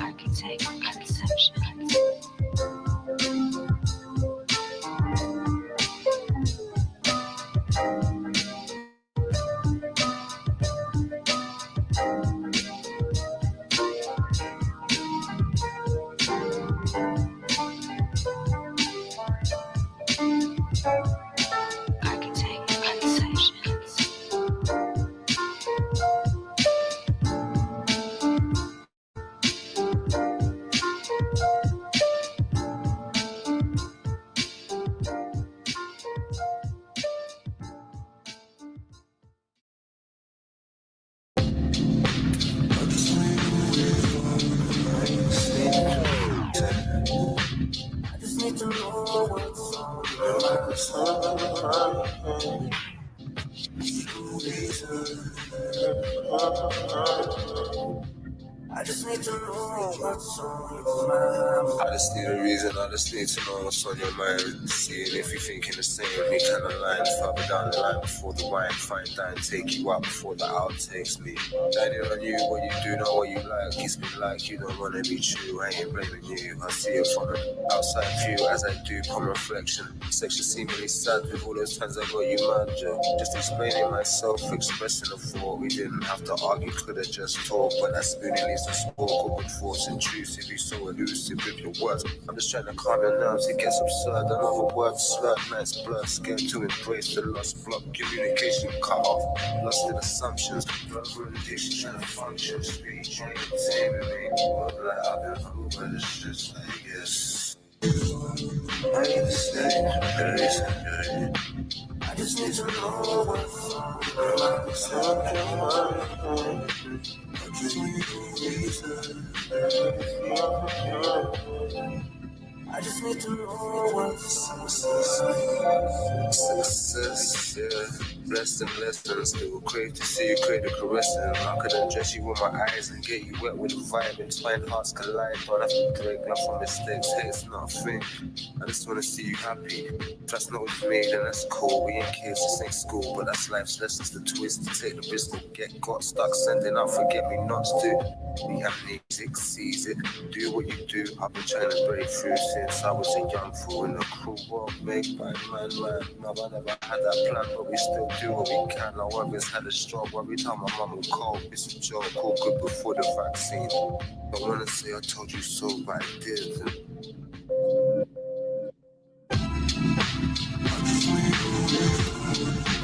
Architect conception. Architect conceptions. I just need to know what's on your mind. I just need to know what's on your mind. I just need a reason, I just need to know what's on your mind. Seeing if you're thinking the same, we can align further down the line before the wine. Find time, take you out before the outtakes leave. Dining on you, what you do, not what you like. It's been like you don't wanna be true, I ain't blaming you. I see it from an outside view as I do upon reflection. Section seemingly sad with all those times I got you mad, Joe. Just explaining myself, expressing a thought. We didn't have to argue, could've just talked. But that spooning leads to spoke of good thoughts, intrusive. You so elusive with your words. I'm just trying to calm your nerves, it gets absurd. Another word slurred, nights blurred. Scared to embrace the lost block. Communication cut off, lost in assumptions. Verbal addiction trying to function. Speech, entertainment, like I've been cool, but it's just, I guess. I need to stay, I just need to know what's on your mind. What's on your mind. I just need a reason. I just need to know what's on success, yeah. Blessed and blessed and still crave to see you create a caressing. I could undress you with my eyes and get you wet with a vibe. Entwined hearts collide. Don't have to break love from mistakes. Hey, it's not a thing. I just wanna see you happy. If that's not what you made, then that's cool. We ain't kids, this ain't school, but that's life's lessons. The twist to take the risk, get got stuck, sending out forget me nots to. We have music, seize it, do what you do. I've been trying to break through since I was a young fool in a cruel world made by man. No, I never had that plan, but we still do what we can. I always had a struggle every time my mum would call. It's a joke, all good before the vaccine. I wanna say I told you so, but I didn't.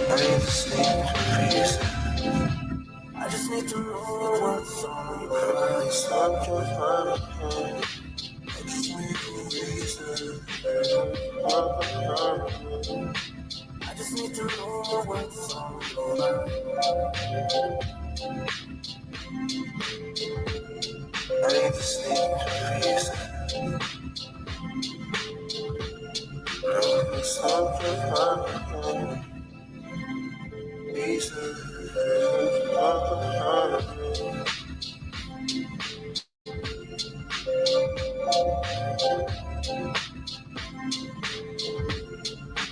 I need to sleep in peace. I just need to know what's on your mind. Stop your mind. I just need a reason. I just need to know what's on your mind. I need to sleep in peace. Stop your mind. Peace.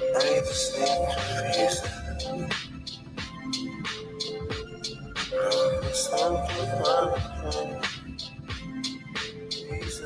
I need to sleep in peace. Stop your mind. Peace.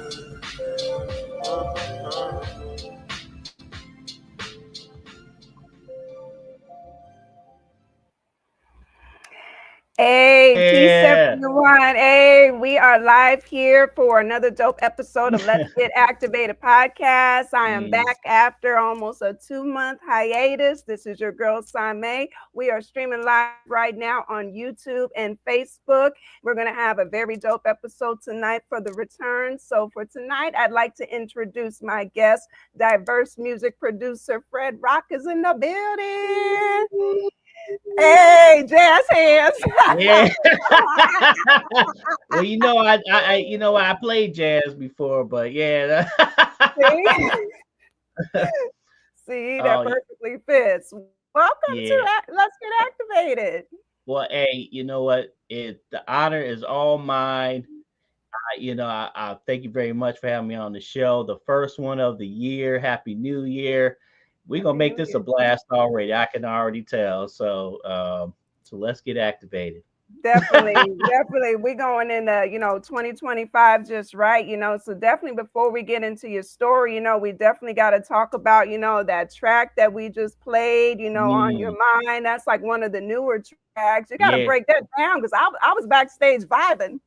Hey, peace Yeah. everyone. Hey, we are live here for another dope episode of Let's Get Activated podcast. I am back after almost a 2-month hiatus. This is your girl, Sime. We are streaming live right now on YouTube and Facebook. We're going to have a very dope episode tonight for the return. So for tonight, I'd like to introduce my guest, diverse music producer, FR3DROQ is in the building. Hey, jazz hands. Yeah. Well, I played jazz before, but yeah. See, that perfectly fits. Welcome to Let's Get Activated. Well, hey, you know what? The honor is all mine. I thank you very much for having me on the show. The first one of the year. Happy New Year. We're gonna make this a blast already. I can already tell. So let's get activated. Definitely. We're going into, 2025 just right, So definitely before we get into your story, we definitely got to talk about, that track that we just played, on your Mm, mind. That's like one of the newer tracks. You got to yeah. break that down because I was backstage vibing.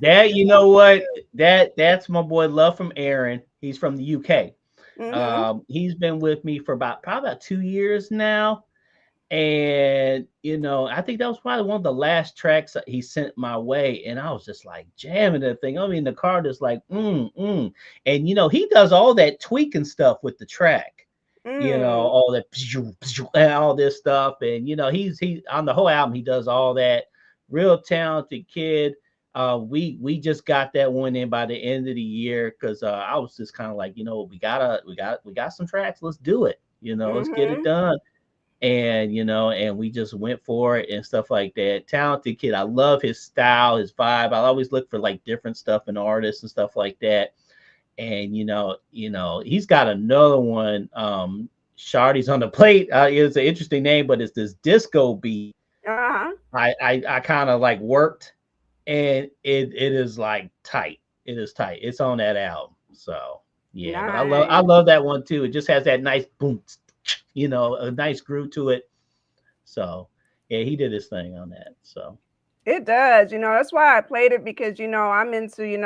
That, you know what? That's my boy Love from Aaron. He's from the UK. Mm-hmm. He's been with me for probably about 2 years now. And I think that was probably one of the last tracks that he sent my way, and I was just like jamming that thing. I mean, the car just like and he does all that tweaking stuff with the track, Mm. all that and all this stuff, and he on the whole album he does all that. Real talented kid. We just got that one in by the end of the year because I was just kind of like, we got some tracks. Let's do it. Let's get it Mm-hmm. done, and we just went for it and stuff like that. Talented kid. I love his style, his vibe. I always look for like different stuff in artists and stuff like that. And he's got another one. Shardy's on the plate. It's an interesting name, but it's this disco beat. Uh-huh. I kind of like worked, and it is like tight. It is tight. It's on that album. So yeah, but I Nice. love that one too. It just has that nice boom, a nice groove to it. So yeah, he did his thing on that. So It does, that's why I played it because, I'm into,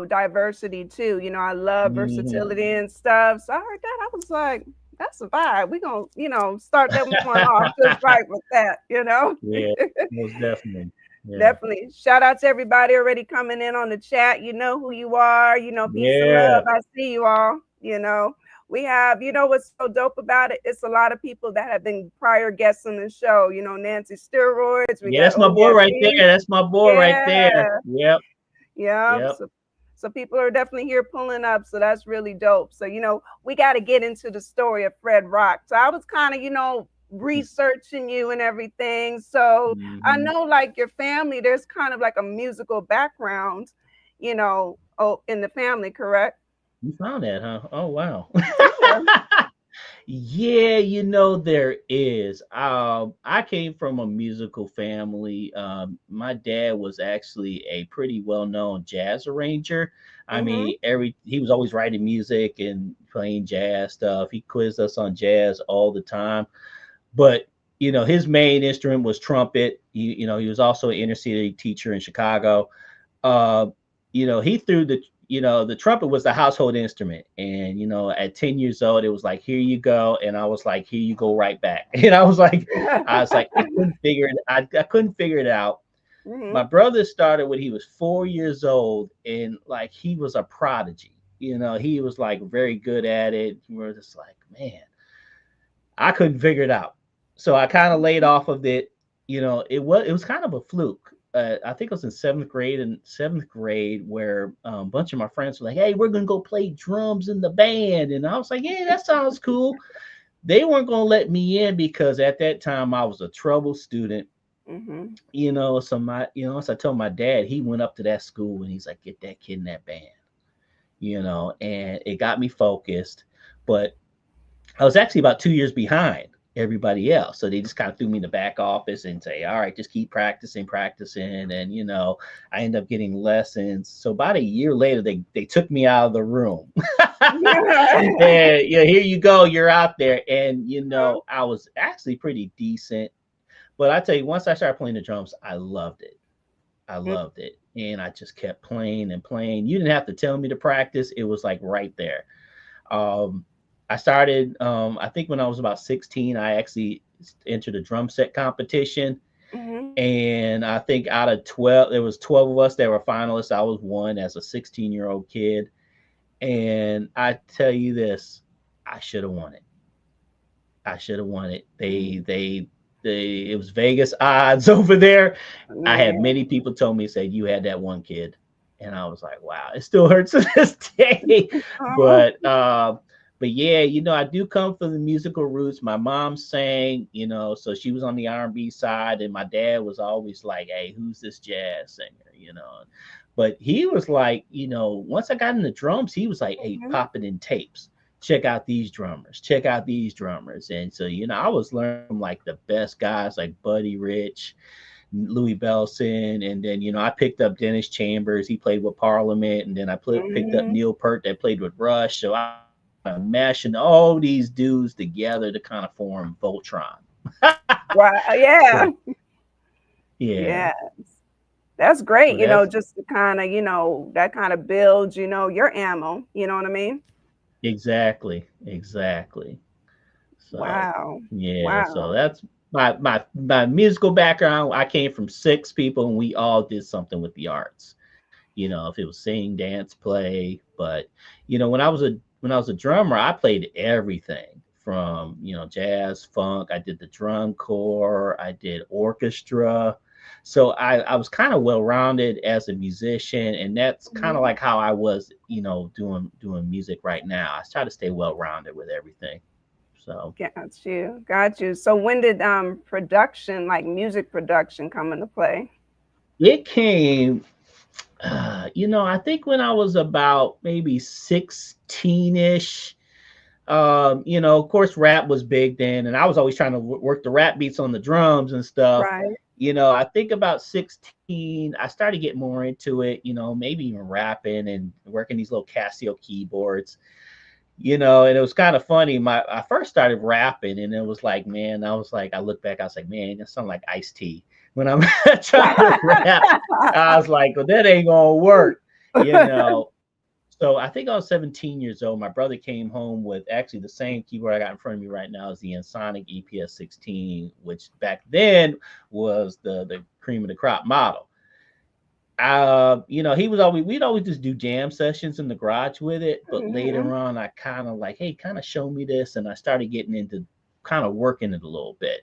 diversity too. I love mhm. versatility and stuff. So I heard that. I was like, that's a vibe. We're going to, start that one off just right with that. Yeah, most definitely. Yeah, Definitely. Shout out to everybody already coming in on the chat. You know who you are. Peace and yeah, love. I see you all. We have, what's so dope about it? It's a lot of people that have been prior guests on the show. Nancy Steroids. We yeah. got That's my boy right ODFE. there. That's my boy right there. Yeah. Yep, Yeah. yep. So people are definitely here pulling up. So that's really dope. So, we got to get into the story of FR3DROQ. So I was kind of, researching you and everything. So I Hmm. know like your family, there's kind of like a musical background, in the family, correct? You found that, huh? Oh wow. Yeah. Yeah, there is. I came from a musical family. My dad was actually a pretty well-known jazz arranger. I Mm-hmm. mean, every he was always writing music and playing jazz stuff. He quizzed us on jazz all the time. But his main instrument was trumpet. He was also an inner city teacher in Chicago. uh, he threw the trumpet was the household instrument. And, at 10 years old, it was like, here you go. And I was like, here you go right back. And I was like, I couldn't figure it out. Mm-hmm. My brother started when he was 4 years old, and like, he was a prodigy. He was like very good at it. We were just like, man, I couldn't figure it out. So I kind of laid off of it. It was kind of a fluke. I think it was in seventh grade where a bunch of my friends were like, "Hey, we're gonna go play drums in the band," and I was like, "Yeah, that sounds cool." They weren't gonna let me in because at that time I was a trouble student. Mm-hmm. So I told my dad, he went up to that school and he's like, "Get that kid in that band," and it got me focused. But I was actually about 2 years behind everybody else. So they just kind of threw me in the back office and say, all right, just keep practicing. And, I ended up getting lessons. So about a year later, they took me out of the room. And here you go, you're out there. And, I was actually pretty decent. But I tell you, once I started playing the drums, I loved it. I loved it. And I just kept playing and playing. You didn't have to tell me to practice. It was like right there. Um, I started, I think when I was about 16, I actually entered a drum set competition. Mm-hmm. And I think out of 12, there was 12 of us that were finalists. I was one as a 16-year-old kid. And I tell you this, I should have won it. I should have won it. It was Vegas odds over there. I had Man. many people told me, said, you had that one kid. And I was like, wow, it still hurts to this day. Uh-huh. But yeah, I do come from the musical roots. My mom sang, so she was on the R&B side, and my dad was always like, hey, who's this jazz singer? But he was like, once I got in the drums, he was like, hey, Mhm. pop it in tapes. Check out these drummers. Check out these drummers. And so, I was learning from like the best guys like Buddy Rich, Louis Bellson, and then I picked up Dennis Chambers. He played with Parliament, and then picked up Mhm. Neil Peart that played with Rush. So I was kind of mashing all these dudes together to kind of form Voltron. Wow. So Yeah. yeah, Yeah. That's so great, that's just to kind of, that kind of builds, your ammo. You know what I mean? exactly. So Wow. yeah, so Wow. that's my musical background. I came from six people, and we all did something with the arts. If it was sing, dance, play. But when I was a drummer, I played everything from jazz, funk. I did the drum corps. I did orchestra. So I was kind of well rounded as a musician, and that's kind of Mhm. like how I was doing music right now. I try to stay well rounded with everything. So Got you. Got you. So when did production, like music production, come into play? it came I think when I was about maybe 16ish. Of course, rap was big then, and I was always trying to work the rap beats on the drums and stuff. Right. I think about 16, I started getting more into it, maybe even rapping and working these little Casio keyboards. And it was kind of funny. I first started rapping, and it was like, man, I look back, I was like, man, that sounds like Ice-T. When I'm trying to rap, I was like, well, that ain't gonna work, you know. So I think I was 17 years old. My brother came home with actually the same keyboard I got in front of me right now is the Ensoniq EPS 16, which back then was the cream of the crop model. We'd always just do jam sessions in the garage with it, but Mhm. later on I kind of like, hey, kind of show me this, and I started getting into kind of working it a little bit.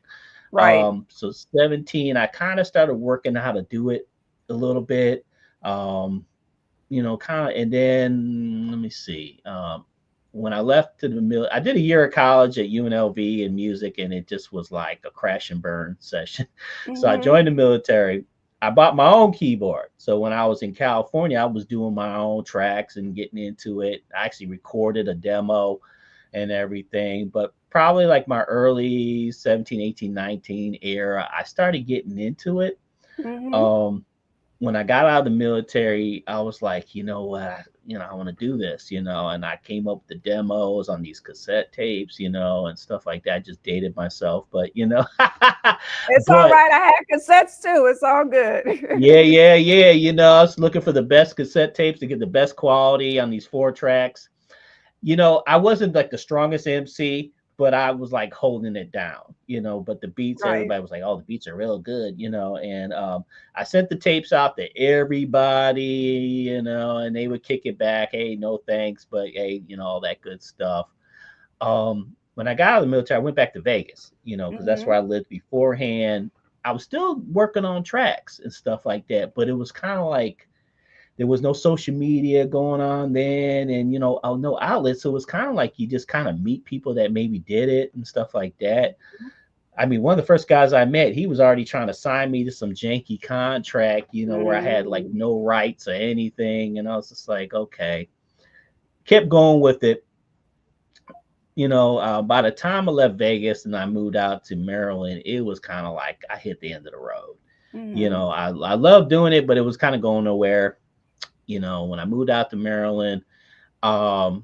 Right. So 17, I kind of started working how to do it a little bit. Um, kind of, and then let me see. When I left to the mill, I did a year of college at UNLV in music, and it just was like a crash and burn session. So I Mhm. joined the military. I bought my own keyboard. So when I was in California, I was doing my own tracks and getting into it. I actually recorded a demo and everything. But probably like my early 17, 18, 19 era, I started getting into it. Mhm. Um, when I got out of the military, I was like, you know what, I want to do this, and I came up with the demos on these cassette tapes, and stuff like that. I just dated myself, but It's all but right. I had cassettes too. It's all good. yeah. I was looking for the best cassette tapes to get the best quality on these 4 tracks. I wasn't like the strongest MC, but I was like holding it down, But the beats, Right. everybody was like, "Oh, the beats are real good," And I sent the tapes out to everybody, and they would kick it back. Hey, no thanks, but hey, all that good stuff. When I got out of the military, I went back to Vegas, because that's Mhm. where I lived beforehand. I was still working on tracks and stuff like that, but it was kind of like there was no social media going on then, and no outlets. So it was kind of like you just kind of meet people that maybe did it and stuff like that. I mean, one of the first guys I met, he was already trying to sign me to some janky contract, where I had like Mhm. no rights or anything, and I was just like, okay, kept going with it. By the time I left Vegas and I moved out to Maryland, it was kind of like I hit the end of the road. Mhm. I loved doing it, but it was kind of going nowhere. When I moved out to Maryland, I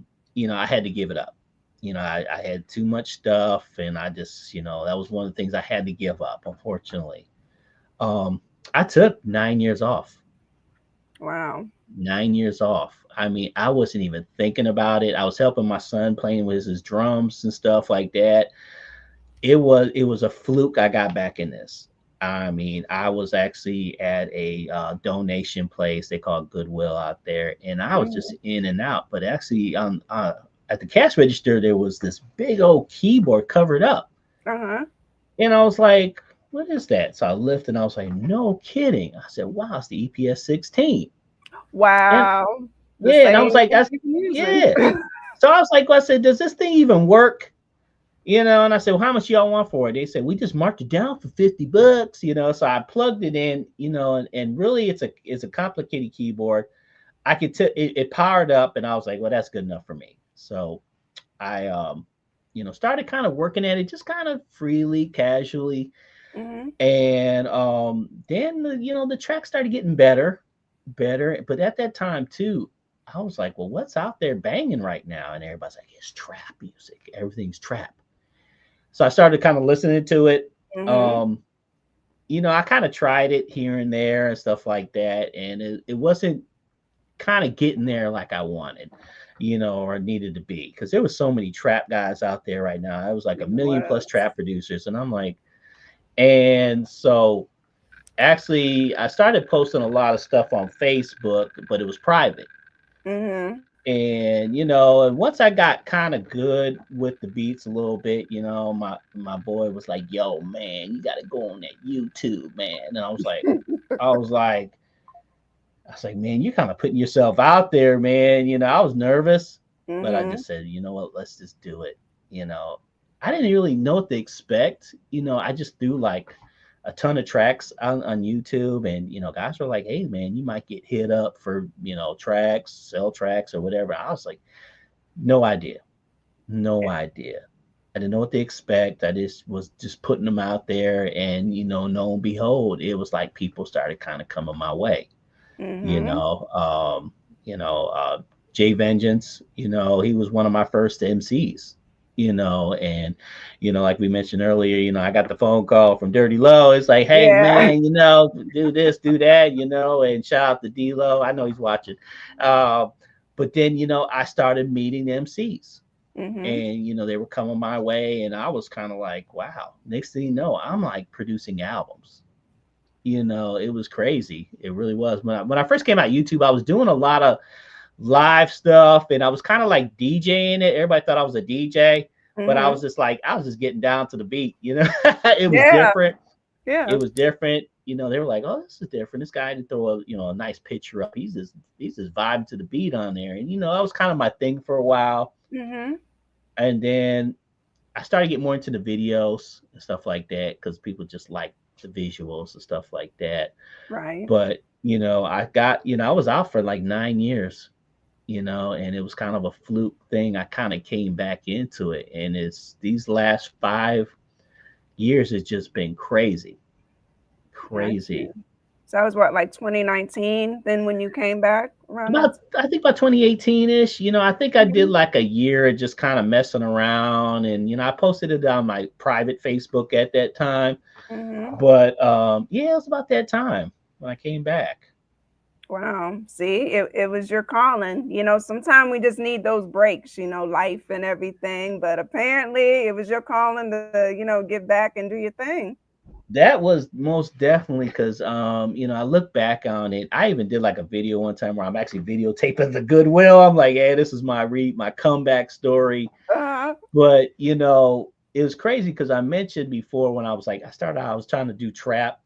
had to give it up. I had too much stuff, and I just, that was one of the things I had to give up, unfortunately. Um, I took 9 years off. Wow. 9 years off. I mean, I wasn't even thinking about it. I was helping my son playing with his drums and stuff like that. It was a fluke I got back in this. I mean, I was actually at a donation place they call Goodwill out there, and I was just Mhm. in and out. But actually, at the cash register, there was this big old keyboard covered up, Uh-huh. and I was like, "What is that?" So I lifted, and I was like, "No kidding!" I said, "Wow, it's the EPS 16." And Wow. The yeah, and I was same like, thing "That's you're using. yeah." So I was like, well, I said, "Does this thing even work?" And I said, well, how much y'all want for it? They said, we just marked it down for $50, So I plugged it in, and really it's a complicated keyboard. I could tell it powered up, and I was like, well, that's good enough for me. So I started kind of working at it just kind of freely, casually. Mhm. And then the track started getting better. But at that time too, I was like, well, what's out there banging right now? And everybody's like, it's trap music. Everything's trap. So I started kind of listening to it. Mhm. Um, I kind of tried it here and there and stuff like that, and it wasn't kind of getting there like I wanted, or needed to be, because there was so many trap guys out there right now. I was like a It million plus was. trap producers, and I'm like, and so actually I started posting a lot of stuff on Facebook, but it was private. Mhm. And once I got kind of good with the beats a little bit, my boy was like, "Yo, man, you got to go on that YouTube, man." And I was like, man, you're kind of putting yourself out there, man. I was nervous, but I Mhm. just said, you know what, let's just do it. You know, I didn't really know what to expect. I just threw like a ton of tracks on YouTube, and guys were like, hey, man, you might get hit up for tracks, sell tracks or whatever. I was like, no idea, no idea. I didn't know what to expect. I just was just putting them out there, and lo and behold, it was like people started kind of coming my way you Mhm. know um you know Jay Vengeance, he was one of my first MCs, and like we mentioned earlier, I got the phone call from Dirty Low. It's like, hey Yeah. man, do this, do that, and shout out to D-Lo. I know he's watching. But then I started meeting MCs, Mhm. and they were coming my way, and I was kind of like, wow, next thing you know, I'm like producing albums. It was crazy. It really was. When I first came out YouTube, I was doing a lot of live stuff, and I was kind of like DJing it. Everybody thought I was a DJ, but I was Mhm. just like, I was just getting down to the beat. It was Yeah. different. It Yeah. was different. They were like, oh, this is different. This guy didn't throw a nice picture up. He's just vibing to the beat on there. And that was kind of my thing for a while. Mhm. And then I started getting more into the videos and stuff like that, because people just like the visuals and stuff like that. Right. But I was out for like 9 years, and it was kind of a fluke thing. I kind of came back into it, and it's these last 5 years has just been crazy, Got crazy. you. So that was what, like 2019 then when you came back around that About I think about 2018 ish. I think I did time? like a year of just kind of messing around, and I posted it on my private Facebook at that time. Mhm. But yeah, it was about that time when I came back. Wow. See, it was your calling. Sometimes we just need those breaks, life and everything. But apparently it was your calling to, give back and do your thing. That was most definitely because I look back on it. I even did like a video one time where I'm actually videotaping the Goodwill. I'm like, hey, this is my comeback story. Uh, But it was crazy because I mentioned before, when I was like, I was trying to do trap.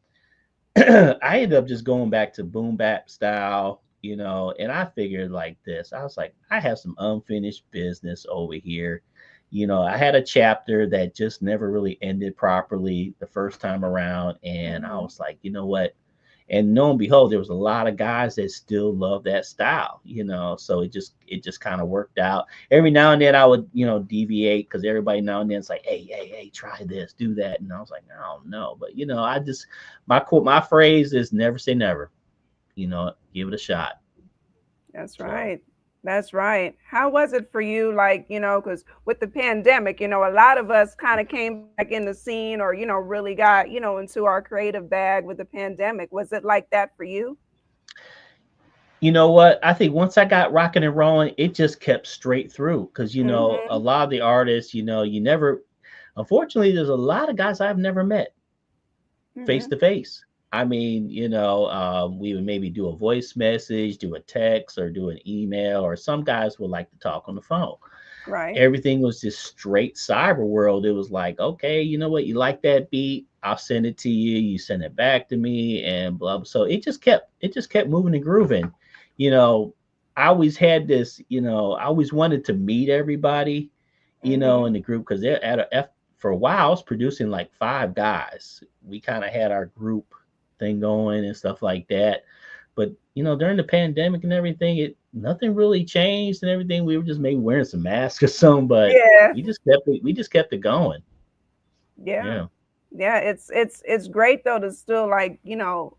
I ended up just going back to boom bap style, and I figured like this. I was like, I have some unfinished business over here. I had a chapter that just never really ended properly the first time around, and I mhm. was like, you know what? And lo and behold, there was a lot of guys that still love that style, so it just kind of worked out. Every now and then I would deviate, because everybody now and then it's like, hey, try this, do that, and I was like, I don't know, but I just, my phrase is never say never. Give it a shot. That's So right. That's right. How was it for you? Like, because with the pandemic, a lot of us kind of came back in the scene or, really got, into our creative bag with the pandemic. Was it like that for you? you know what, I think once I got rocking and rolling, it just kept straight through, because a Mm-hmm. lot of the artists, you never, unfortunately, there's a lot of guys I've never met face Mm-hmm. to face. I mean, we would maybe do a voice message, do a text, or do an email, or some guys would like to talk on the phone. Right. Everything was just straight cyber world. It was like, okay, you know what, you like that beat, I'll send it to you. You send it back to me, and blah, blah. So it just kept moving and grooving. You know, I always had this. I always wanted to meet everybody. Mm-hmm. In the group, because they're at a F for a while. I was producing like 5 guys. We kind of had our group thing going and stuff like that. But during the pandemic and everything, it nothing really changed and everything. We were just maybe wearing some masks or something, but Yeah. we just kept it. We just kept it going. Yeah. Yeah. Yeah, it's great though to still like,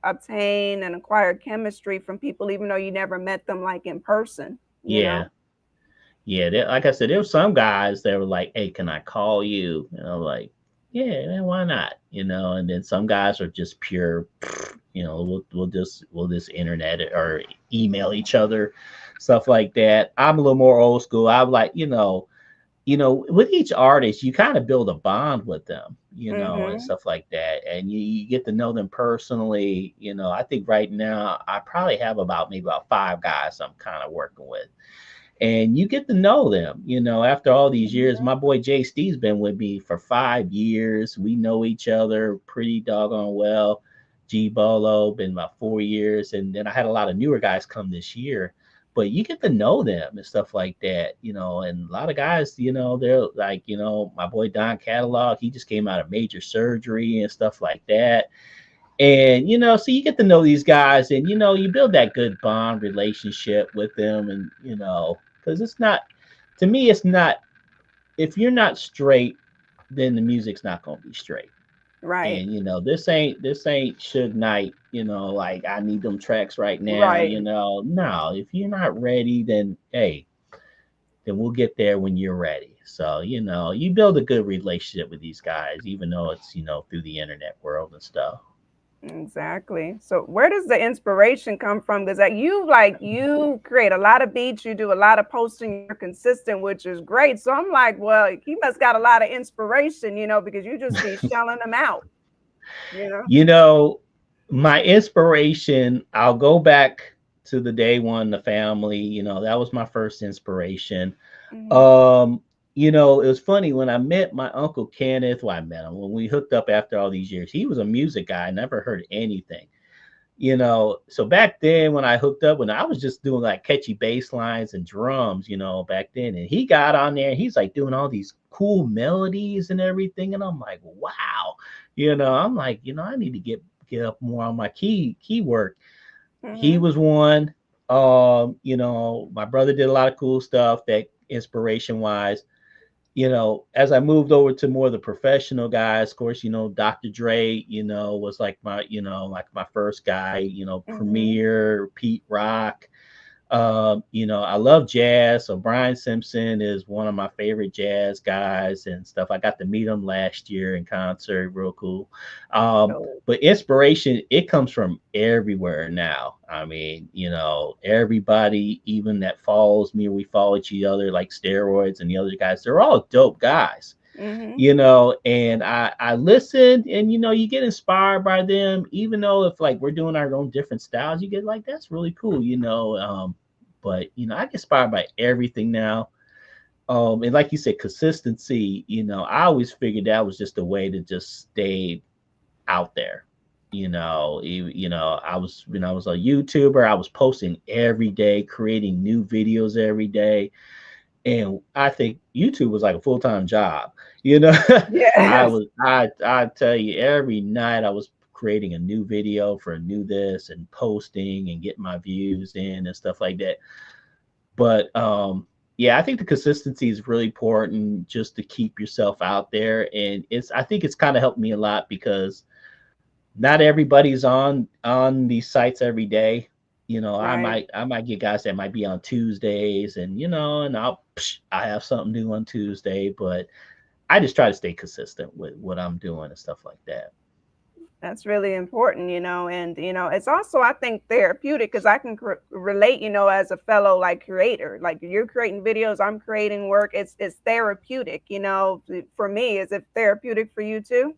obtain and acquire chemistry from people even though you never met them like in person, you know? Yeah. Yeah, like I said, there were some guys that were like, "Hey, can I call you?" And I'm like, "Yeah, man, why not?" And then some guys are just pure, we'll just internet it or email each other, stuff like that. I'm a little more old school. I'm like, with each artist, you kind of build a bond with them, and Mhm. stuff like that, and you get to know them personally. I think right now I probably have maybe about 5 guys I'm kind of working with, and you get to know them, after all these years. Mhm. My boy Jay Steve's been with me for 5 years. We know each other pretty doggone well. G Bolo been about 4 years, and then I had a lot of newer guys come this year. But you get to know them and stuff like that, and a lot of guys, they're like, my boy Don Catalog, he just came out of major surgery and stuff like that. And so you get to know these guys, and you build that good bond relationship with them. And because it's not, to me, it's not, if you're not straight, then the music's not going to be straight. Right. And this ain't Suge Knight, like I need them tracks right now. Right. No, if you're not ready, then hey, then we'll get there when you're ready. So you build a good relationship with these guys, even though it's through the internet world and stuff. Exactly. So where does the inspiration come from? Because you create a lot of beats, you do a lot of posting, you're consistent, which is great. So I'm like, well, he must got a lot of inspiration, because you just be shelling them out, you know? You know, my inspiration, I'll go back to the day one, the family, that was my first inspiration. Mhm. Um, it was funny when I met my uncle Kenneth. Well, I met him when we hooked up after all these years. He was a music guy. I never heard anything. So back then when I hooked up, when I was just doing like catchy bass lines and drums, back then, and he got on there and he's like doing all these cool melodies and everything. And I'm like, wow, I'm like, I need to get up more on my key work. He Mhm. was one. My brother did a lot of cool stuff that inspiration wise. As I moved over to more of the professional guys, of course, Dr. Dre, was like my first guy, Mhm. Premier, Pete Rock. I love jazz. So Brian Simpson is one of my favorite jazz guys and stuff. I got to meet him last year in concert, real cool. So, But inspiration, it comes from everywhere now. I mean, everybody, even that follows me, we follow each other, like Steroids and the other guys, they're all dope guys. mhm. And I listen, and you get inspired by them, even though if like we're doing our own different styles, you get like, that's really cool. But I get inspired by everything now. And like you said, consistency, I always figured that was just a way to just stay out there. I was, when I was a YouTuber, I was posting every day, creating new videos every day, and I think YouTube was like a full time job. You know, Yes. I tell you, every night I was creating a new video for a new this and posting and getting my views in and stuff like that. But yeah, I think the consistency is really important just to keep yourself out there, and I think it's kind of helped me a lot because not everybody's on these sites every day. I Right. might get guys that might be on Tuesdays, and and I have something new on Tuesday, but I just try to stay consistent with what I'm doing and stuff like that. That's really important, and it's also I think therapeutic because I can relate, as a fellow like creator. Like you're creating videos, I'm creating work. It's therapeutic, for me. Is it therapeutic for you too?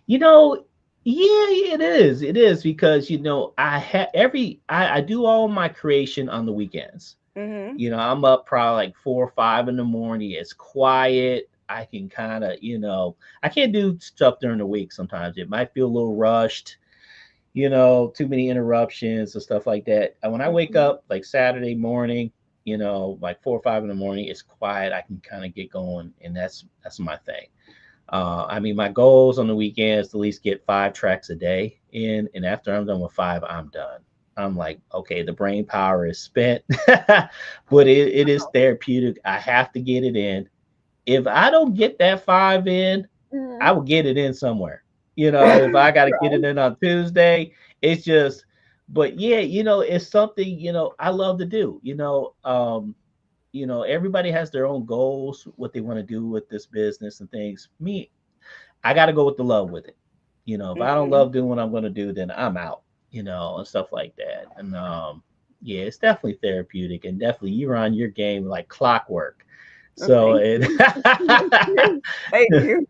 You know, yeah, it is. It is because I do all my creation on the weekends. Mhm. I'm up probably like 4 or 5 in the morning. It's quiet. I can kind of, I can't do stuff during the week sometimes. It might feel a little rushed, too many interruptions and stuff like that. And when I wake Mhm. up like Saturday morning, like 4 or 5 in the morning, it's quiet. I can kind of get going, and that's my thing. I mean, my goals on the weekend is to at least get 5 tracks a day in, and after I'm done with 5, I'm done. I'm like, okay, the brain power is spent, but it is therapeutic. I have to get it in. If I don't get that 5 in, I Mhm. will get it in somewhere. If I got to get it in on Tuesday, it's just, but yeah, it's something, I love to do, everybody has their own goals, what they want to do with this business and things. Me, I got to go with the love with it. If I don't Mhm. love doing what I'm going to do, then I'm out, and stuff like that. And yeah, it's definitely therapeutic, and definitely you're on your game like clockwork. Well, So thank it, you. Thank you. Thank you.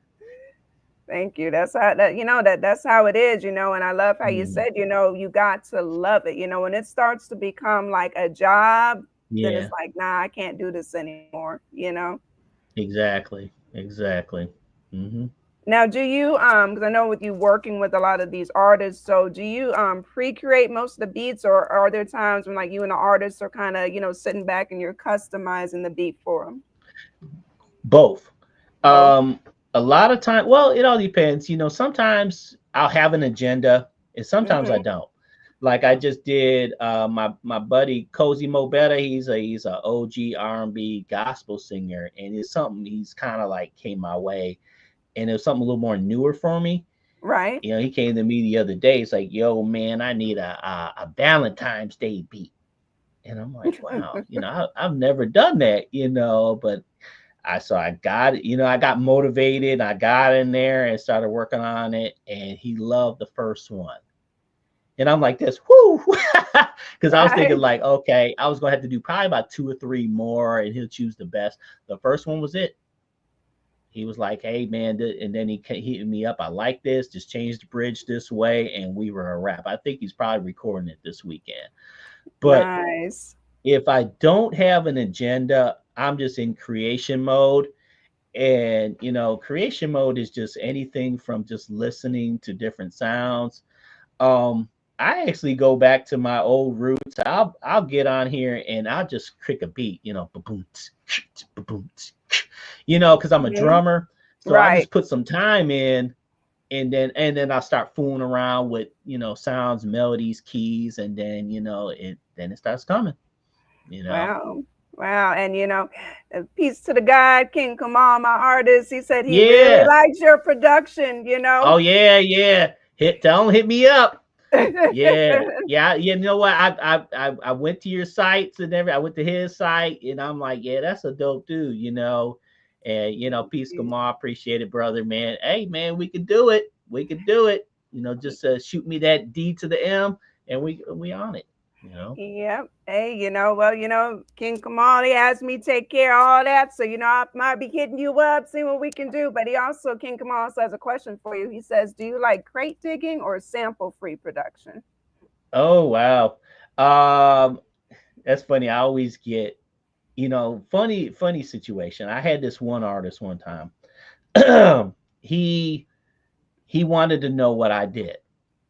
Thank you. That's how that that's how it is, and I love how you Mm, said, you got to love it. When it starts to become like a job, then it's yeah, like, nah, I can't do this anymore. exactly, exactly. Hmm. Now, do you because I know with you working with a lot of these artists, so do you pre-create most of the beats, or are there times when like you and the artists are kind of, sitting back and you're customizing the beat for them? Both. Both. Um, a lot of time, well, it all depends. Sometimes I'll have an agenda, and sometimes I Mhm. don't. Like I just did my buddy Cozy Mo Better. He's a OG R&B gospel singer, and it's something he's kind of like came my way, and it was something a little more newer for me. Right. He came to me the other day. It's like, yo, man, I need a Valentine's Day beat, and I'm like, wow, I've never done that, but I got it, I got motivated, I got in there and started working on it, and he loved the first one. And I'm like this, whoo, because I was thinking Right. like, okay, I was gonna have to do probably about two or three more, and he'll choose the best. The first one was it. He was like, hey man, and then he hit me up. I like this. Just change the bridge this way, and we were a wrap. I think he's probably recording it this weekend. But Nice. if I don't have an agenda, I'm just in creation mode. And creation mode is just anything from just listening to different sounds. um I actually go back to my old roots. I'll get on here and I'll just kick a beat, ba-boom, ba-boom, because I'm a Mhm. drummer. So I'll Right. just put some time in, and then I'll start fooling around with sounds, melodies, keys, and then it starts coming you know Wow. Wow. And peace to the God, King Kamal, my artist. He said he really yeah. likes your production. Oh yeah, yeah. Tell him, hit me up. Yeah, yeah. You know what? I went to your sites and everything. I went to his site, and I'm like, yeah, that's a dope dude. And peace, Gamar. Appreciate it, brother, man. Hey, man, we could do it. We could do it. Just shoot me that D to the M, and we on it. You know. Yep. Hey, well, King Kamali asked me to take care of all that. So, I might be hitting you up, seeing what we can do. But King Kamal also has a question for you. He says, do you like crate digging or sample free production? Oh wow. Um, that's funny. I always get funny situation. I had this one artist one time. he he wanted to know what I did,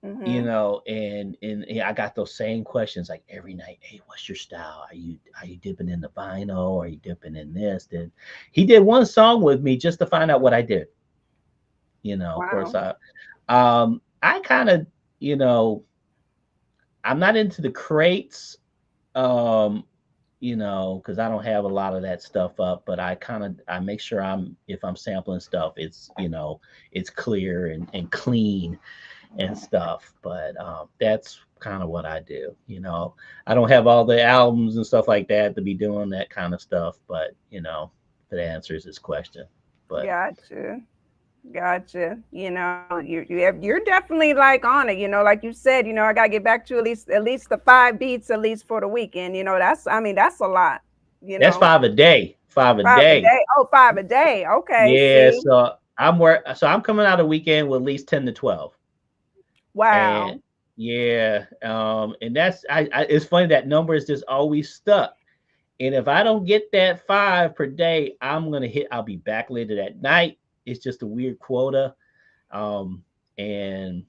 Mm-hmm. and I got those same questions like every night. Hey, what's your style? Are you dipping in the vinyl? Are you dipping in this? Then he did one song with me just to find out what I did. Of course, Wow. I kind of, you know, I'm not into the crates. Um, because I don't have a lot of that stuff up, but I make sure if I'm sampling stuff, it's clear and clean and stuff. But that's kind of what I do. I don't have all the albums and stuff like that to be doing that kind of stuff, but if it answers this question. But Gotcha. Gotcha. You're definitely like on it. Like you said, I gotta get back to at least the 5 beats at least for the weekend. That's a lot. You that's know, 5 a day. 5 a day. 5 a day. Oh, 5 a day. Okay. Yeah, See. so I'm coming out a weekend with at least 10 to 12. And Wow. yeah, and that's it's funny that number is just always stuck. And if I don't get that 5 per day, I'll be back later that night. It's just a weird quota. Um, and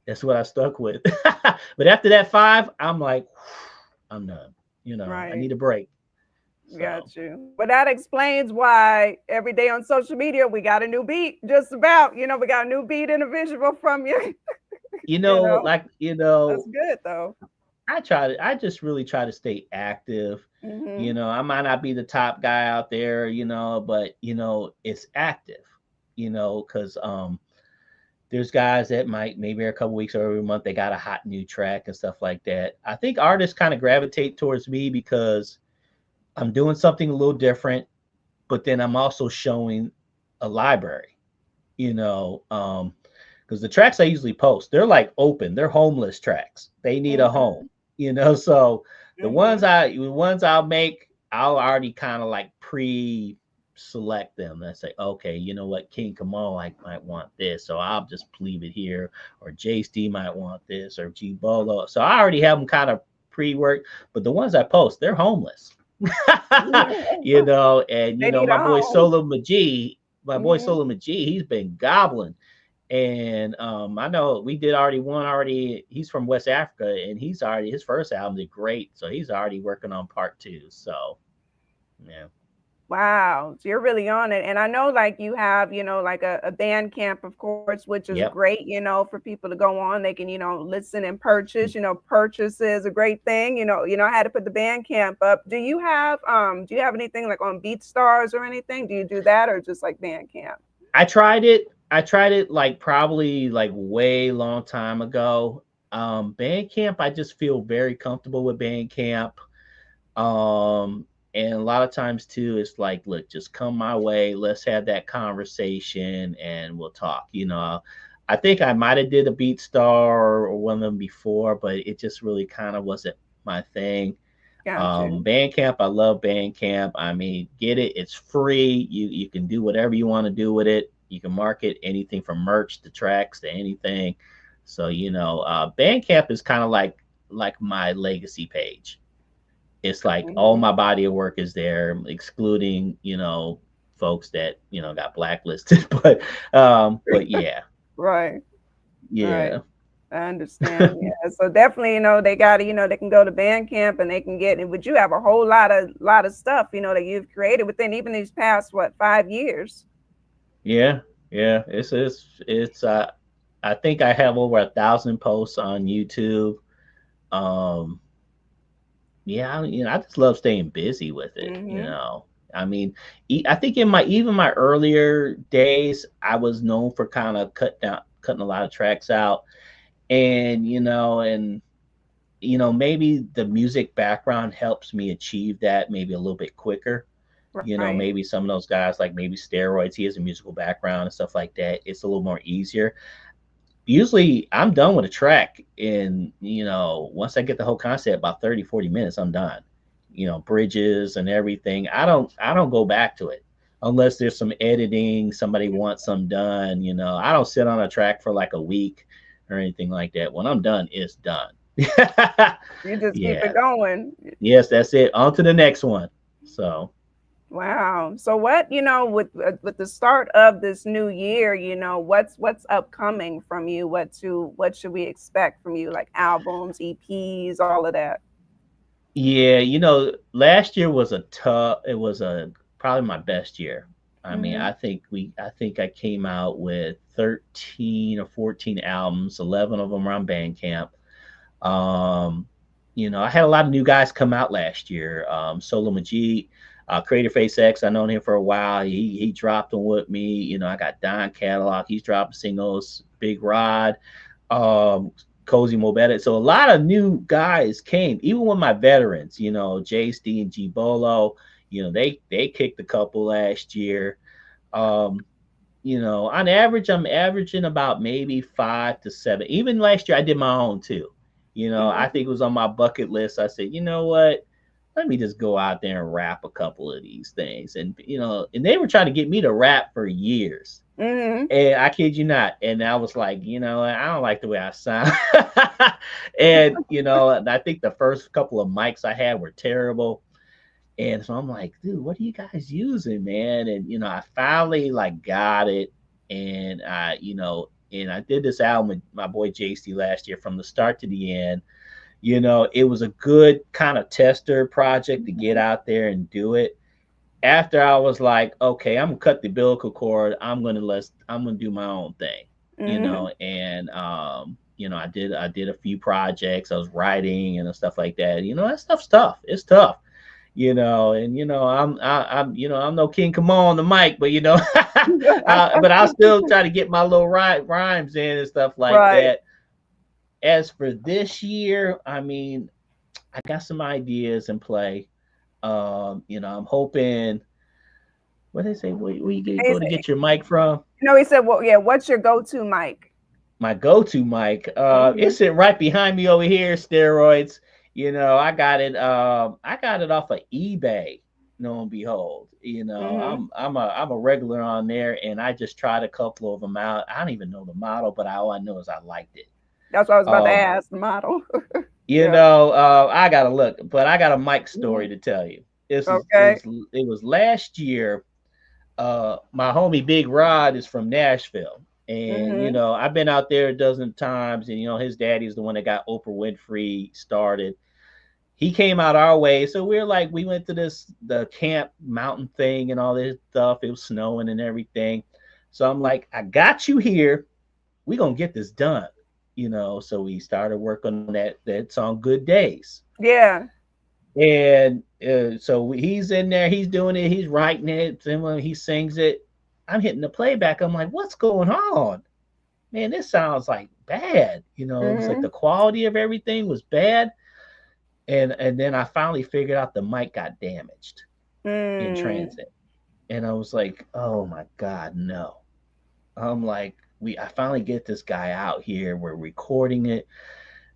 that's what I stuck with. But after that 5, I'm like, I'm done. I Right. need a break. So Got you. But that explains why every day on social media we got a new beat. Just about. We got a new beat and a visual from you. you know, like that's good though. I just really try to stay active. Hmm. I might not be the top guy out there, but it's active, because There's guys that might maybe a couple weeks or every month they got a hot new track and stuff like that. I think artists kind of gravitate towards me because I'm doing something a little different, but then I'm also showing a library, you know, because the tracks I usually post, they're like open, they're homeless tracks. They need a home, Mhm. you know. So Mhm. the ones I'll make, I'll already kind of like pre-select them and say, okay, you know what, King Kamal like might want this, so I'll just leave it here, or JSD might want this, or G Bolo. So I already have them kind of pre-worked, but the ones I post, they're homeless. You know, and you They know, need a home. My boy Mhm. Solo Majee, he's been gobbling. And I know we did already one already. He's from West Africa, and he's already his first album did great, so he's already working on part two. So yeah, Wow, so you're really on it. And I know like you have, like a band camp, of course, which is yep. great, for people to go on. They can, listen and purchase. Purchase is a great thing. I had to put the band camp up. Do you have anything like on BeatStars or anything? Do you do that or just like band camp? I tried it. I tried it like probably like way long time ago. Bandcamp, I just feel very comfortable with Bandcamp. Um, and a lot of times too, it's like, look, just come my way. Let's have that conversation and we'll talk. I think I might have did a Beat Star or one of them before, but it just really kind of wasn't my thing. Gotcha. Bandcamp, I love Bandcamp. I mean, get it. It's free. You can do whatever you want to do with it. You can market anything from merch to tracks to anything. So Bandcamp is kind of like my legacy page. It's like all Mhm. my body of work is there, excluding folks that got blacklisted. But yeah, Right. Right. yeah, I understand. Yeah. So definitely, they got to, they can go to Bandcamp and they can get it. But you have a whole lot of stuff, that you've created within even these past 5 years. yeah, yeah. It's. I think I have over 1,000 posts on YouTube. Um, yeah, I just love staying busy with it. Mm-hmm. I mean, I think in my even my earlier days, I was known for kind of cutting a lot of tracks out, and maybe the music background helps me achieve that maybe a little bit quicker. Right. Maybe some of those guys like maybe steroids, he has a musical background and stuff like that. It's a little more easier. Usually I'm done with a track in, once I get the whole concept about 30, 40 minutes, I'm done. Bridges and everything. I don't go back to it unless there's some editing, somebody wants some done. I don't sit on a track for like a week or anything like that. When I'm done, it's done. You just keep Yeah. it going. Yes, that's it. On to the next one. So Wow. So what, with the start of this new year, what's upcoming from you? What should we expect from you? Like albums, EPs, all of that. yeah, last year was it was a probably my best year. I mean, Mm-hmm. I think I came out with 13 or 14 albums, 11 of them were on Bandcamp. Um, I had a lot of new guys come out last year. Solo Majid, Creator Face X, I known him for a while. He dropped them with me. I got Don Catalog, he's dropping singles, Big Rod, Cozy Mobetta. So a lot of new guys came, even with my veterans, JSD and G Bolo, they kicked a couple last year. Um, on average, I'm averaging about maybe 5 to 7. Even last year, I did my own too. I Mm-hmm. think it was on my bucket list. I said, you know what? Let me just go out there and rap a couple of these things. And they were trying to get me to rap for years. Mm-hmm. And I kid you not. And I was like, I don't like the way I sound. And, I think the first couple of mics I had were terrible. And so I'm like, dude, what are you guys using, man? And I finally like got it. And I did this album with my boy JC last year from the start to the end. It was a good kind of tester project to get out there and do it. After I was like, okay, I'm gonna cut the umbilical cord. I'm gonna do my own thing, Mm-hmm. and I did a few projects. I was writing and stuff like that. That stuff's tough. It's tough. And I'm no King Come on the mic, but but I'll still try to get my little rhymes in and stuff like Right. that. As for this year, I mean, I got some ideas in play. I'm hoping. What did they say? Where you He go to said, get your mic from? he said, well, yeah, what's your go-to mic? My go-to mic. Mm-hmm. It's sitting right behind me over here. Steroids. I got it. I got it off of eBay. Lo and behold, Mm-hmm. I'm a regular on there, and I just tried a couple of them out. I don't even know the model, but all I know is I liked it. That's what I was about to Um, ask, the model. Yeah. I gotta look, but I got a mic Mhm. story to tell you. This is Okay. it was last year. My homie Big Rod is from Nashville. And Mm-hmm. I've been out there a dozen times, and his daddy's the one that got Oprah Winfrey started. He came out our way, so we went to the camp mountain thing and all this stuff. It was snowing and everything. So I'm like, I got you here. We gonna get this done. So we started working on that song Good Days. Yeah. And so he's in there, he's doing it, he's writing it, and when he sings it, I'm hitting the playback. I'm like, what's going on? Man, this sounds like bad. It was like Mm-hmm. the quality of everything was bad. And then I finally figured out the mic got damaged in Mm. transit. And I was like, oh my God, no. I'm like, I finally get this guy out here. We're recording it.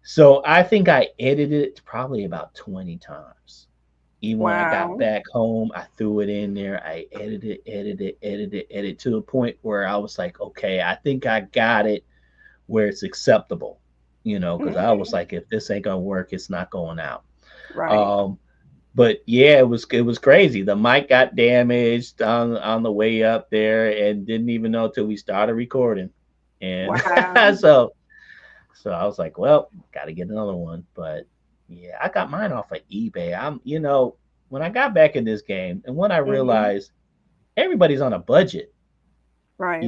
So I think I edited it probably about 20 times. Even when I got Wow. back home, I threw it in there. I edited to a point where I was like, okay, I think I got it where it's acceptable, because I was Mm-hmm. like, if this ain't gonna work, it's not going out. Right. Um, but yeah, it was crazy. The mic got damaged on the way up there, and didn't even know till we started recording. And Wow. so I was like, well, got to get another one. But yeah, I got mine off of eBay. When I got back in this game, and when I Mm-hmm. realized everybody's on a budget, Right.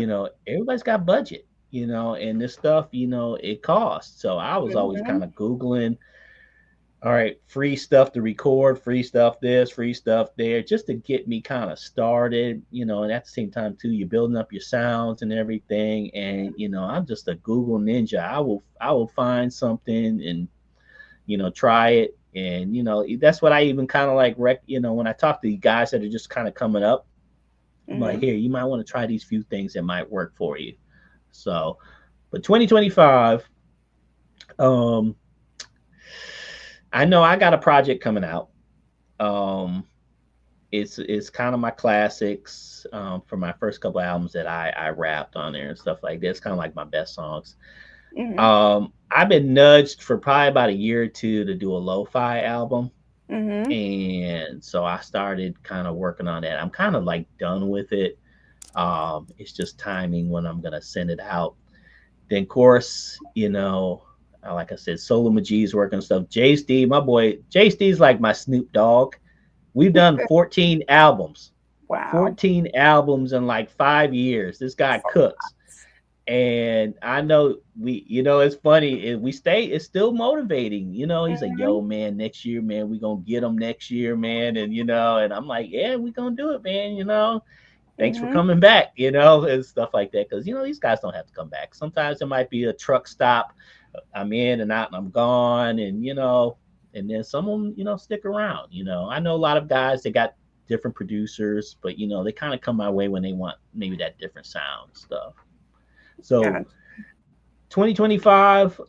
everybody's got budget, and this stuff, it costs. So I was always Mm-hmm. kind of Googling, all right, free stuff to record, free stuff this, free stuff there, just to get me kind of started, and at the same time too, you're building up your sounds and everything. And I'm just a Google ninja. I will find something and try it. And that's what I even kind of like when I talk to the guys that are just kind of coming up, I'm like, Mm-hmm. here, you might want to try these few things that might work for you. So, but 2025, um, I know I got a project coming out. Um, it's kind of my classics for my first couple albums that I rapped on there and stuff like that. It's kind of like my best songs. Mm-hmm. I've been nudged for probably about a year or two to do a lo-fi album. Mm-hmm. And so I started kind of working on that. I'm kind of like done with it. It's just timing when I'm gonna send it out. Then, of course, like I said, Solo Mag's working stuff. JSD, my boy, JSD's like my Snoop Dogg. We've done 14 albums, Wow. 14 albums in like 5 years. This guy cooks. And I know it's funny. It's still motivating. He's like, Mm-hmm. yo, man, next year, man, we gonna get them next year, man. And I'm like, yeah, we gonna do it, man. Thanks for Mm-hmm. coming back, and stuff like that. Cause these guys don't have to come back. Sometimes it might be a truck stop. I'm in and out and I'm gone. And then some of them, stick around. I know a lot of guys that got different producers, but they kind of come my way when they want maybe that different sound stuff. So Gotcha. 2025,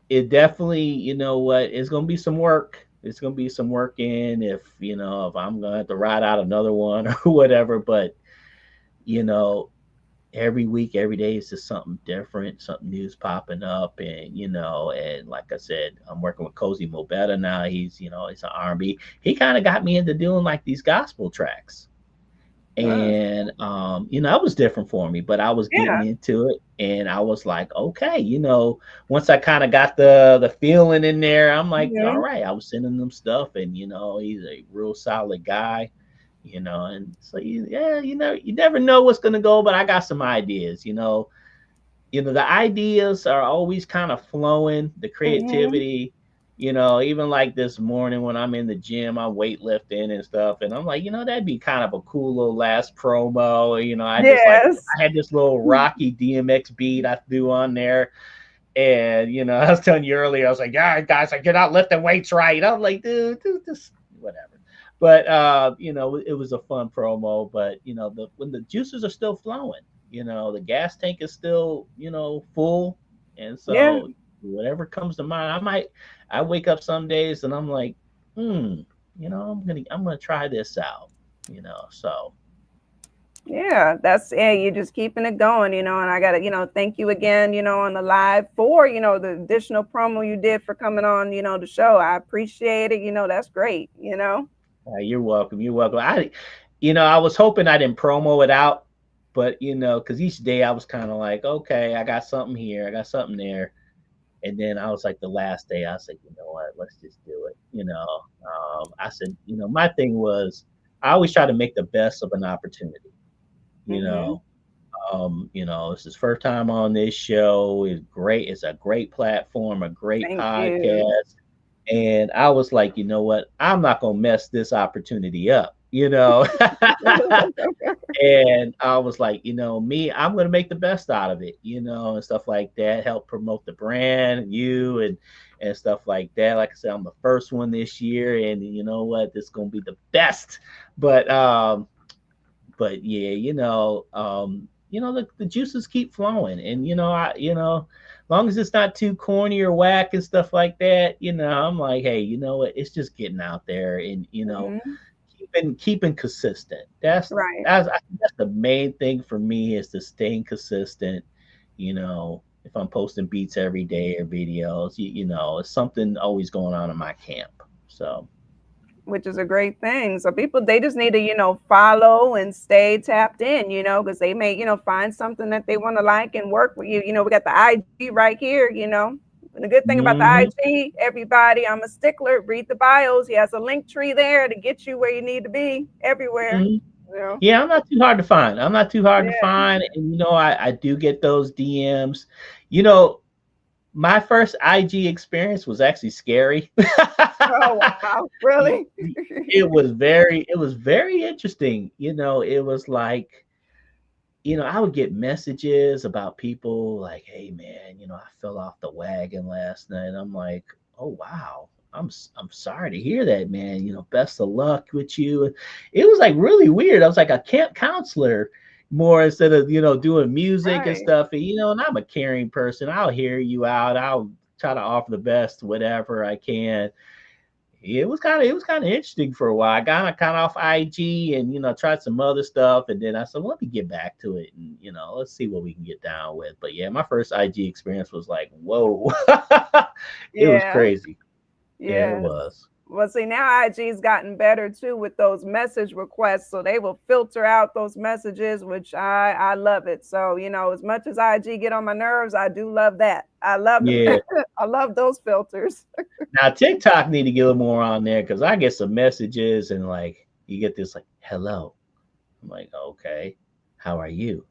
it definitely, it's gonna be some work. It's gonna be some work in if I'm gonna have to ride out another one or whatever. But you know, every week, every day is just something different, something new's popping up. And like I said, I'm working with Cozy Mobetta now. He's an R&B. He kind of got me into doing like these gospel tracks. And that was different for me, but I was getting Yeah. into it, and I was like, okay, once I kind of got the feeling in there, I'm like, all Mm-hmm. right. I was sending them stuff, and he's a real solid guy, and so yeah, you never know what's gonna go, but I got some ideas. The ideas are always kind of flowing, the Mm-hmm. creativity. You know, even like this morning when I'm in the gym, I'm weightlifting and stuff, and I'm like, you know, that'd be kind of a cool little last promo. You know, Yes. I had this little Rocky DMX beat I threw on there, and you know, I was telling you earlier, I was like, yeah, guys, like you're not lifting weights right. I'm like, dude, this whatever. But you know, it was a fun promo. But you know, when the juices are still flowing, you know, the gas tank is still, you know, full, and Yeah. so whatever comes to mind, I wake up some days and I'm like, you know, I'm gonna try this out, you know. So Yeah, that's you're just keeping it going, and I gotta, thank you again, on the live for, the additional promo you did for coming on, the show. I appreciate it. That's great. you're welcome. You're welcome. You know, I was hoping I didn't promo it out, but you know, because each day I was kind of like, okay, I got something here, I got something there, and then I was like, the last day, I was like, you know what, let's just do it. You know, I said, you know, my thing was, I always try to make the best of an opportunity. You Mm-hmm. know, you know, it's his first time on this show. It's great. It's a great platform, a great Thank you. podcast. And I was like, you know what? I'm not gonna mess this opportunity up, you know. And I was like, you know, me, I'm gonna make the best out of it, you know, and stuff like that. Help promote the brand, you and stuff like that. Like I said, I'm the first one this year, and you know what? This is gonna be the best. But but yeah, you know, the juices keep flowing, and you know, long as it's not too corny or whack and stuff like that, you know, I'm like, hey, you know what? It's just getting out there, and you know, Hmm. keeping consistent. Right. I think that's the main thing for me is to staying consistent. You know, if I'm posting beats every day or videos, you know, it's something always going on in my camp. So Which is a great thing. So people, they just need to, follow and stay tapped in, because they may, find something that they want to like and work with you. We got the IG right here. And the good thing about the hmm IG, everybody, I'm a stickler. Read the bios. He has a link tree there to get you where you need to be everywhere. hmm You know? Yeah, I'm not too hard to find. I'm not too hard to Yeah. find. And, you know, I do get those DMs. You know, my first IG experience was actually scary. Oh wow. Really? It was very interesting. You know, it was like, you know, I would get messages about people like, "Hey, man, you know, I fell off the wagon last night." I'm like, "Oh, wow. I'm sorry to hear that, man. You know, best of luck with you." It was like really weird. I was like a camp counselor more instead of, you know, doing music and Right. stuff. And, you know, and I'm a caring person. I'll hear you out. I'll try to offer the best whatever I can. It was kind of interesting for a while. I got kind of off IG and you know tried some other stuff, and then I said, well, let me get back to it, and you know, let's see what we can get down with. But yeah, my first IG experience was like, whoa, it was Yeah. crazy. Yeah, it Yes. was. Well, see, now IG's gotten better too with those message requests. So they will filter out those messages, which I love it. So, as much as IG get on my nerves, I do love that. I love them. Yeah. I love those filters. Now TikTok need to get a little more on there because I get some messages and like you get this like hello. I'm like, okay, how are you?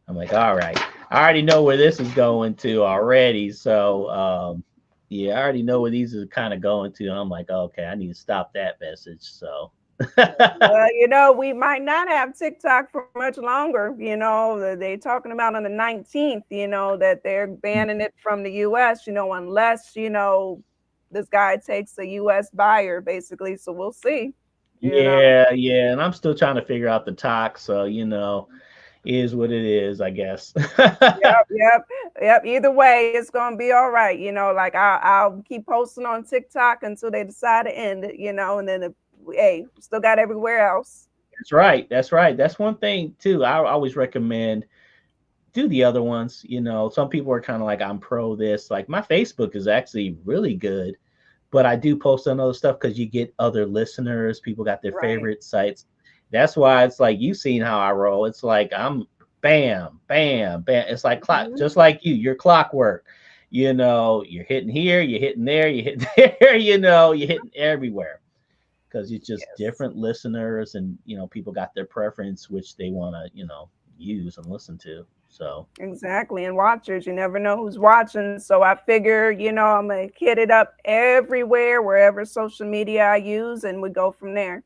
I'm like, all right. I already know where this is going to already. So yeah, I already know where these are kind of going to. And I'm like, okay, I need to stop that message. So Well, we might not have TikTok for much longer. They talking about on the 19th, that they're banning it from the US, unless, this guy takes a US buyer, basically. So we'll see, you know. yeah, yeah. And I'm still trying to figure out the talk. So, you know, is what it is, I guess. Yep, yep, yep. Either way, it's gonna be all right. Like I'll keep posting on TikTok until they decide to end it. And then hey, still got everywhere else. That's right. That's right. That's one thing too. I always recommend do the other ones. You know, some people are kind of like, I'm pro this. Like my Facebook is actually really good, but I do post on other stuff because you get other listeners. People got their Right. favorite sites. That's why it's like you've seen how I roll. It's like I'm bam, bam, bam. It's like clock, Mhm. just like you. Your clockwork. You know, you're hitting here, you're hitting there, you're hitting there. You know, you're hitting everywhere because it's just Yes. different listeners, and you know, people got their preference, which they want to, you know, use and listen to. So Exactly. And watchers, you never know who's watching. So I figure, I'm going to hit it up everywhere, wherever social media I use, and we go from there.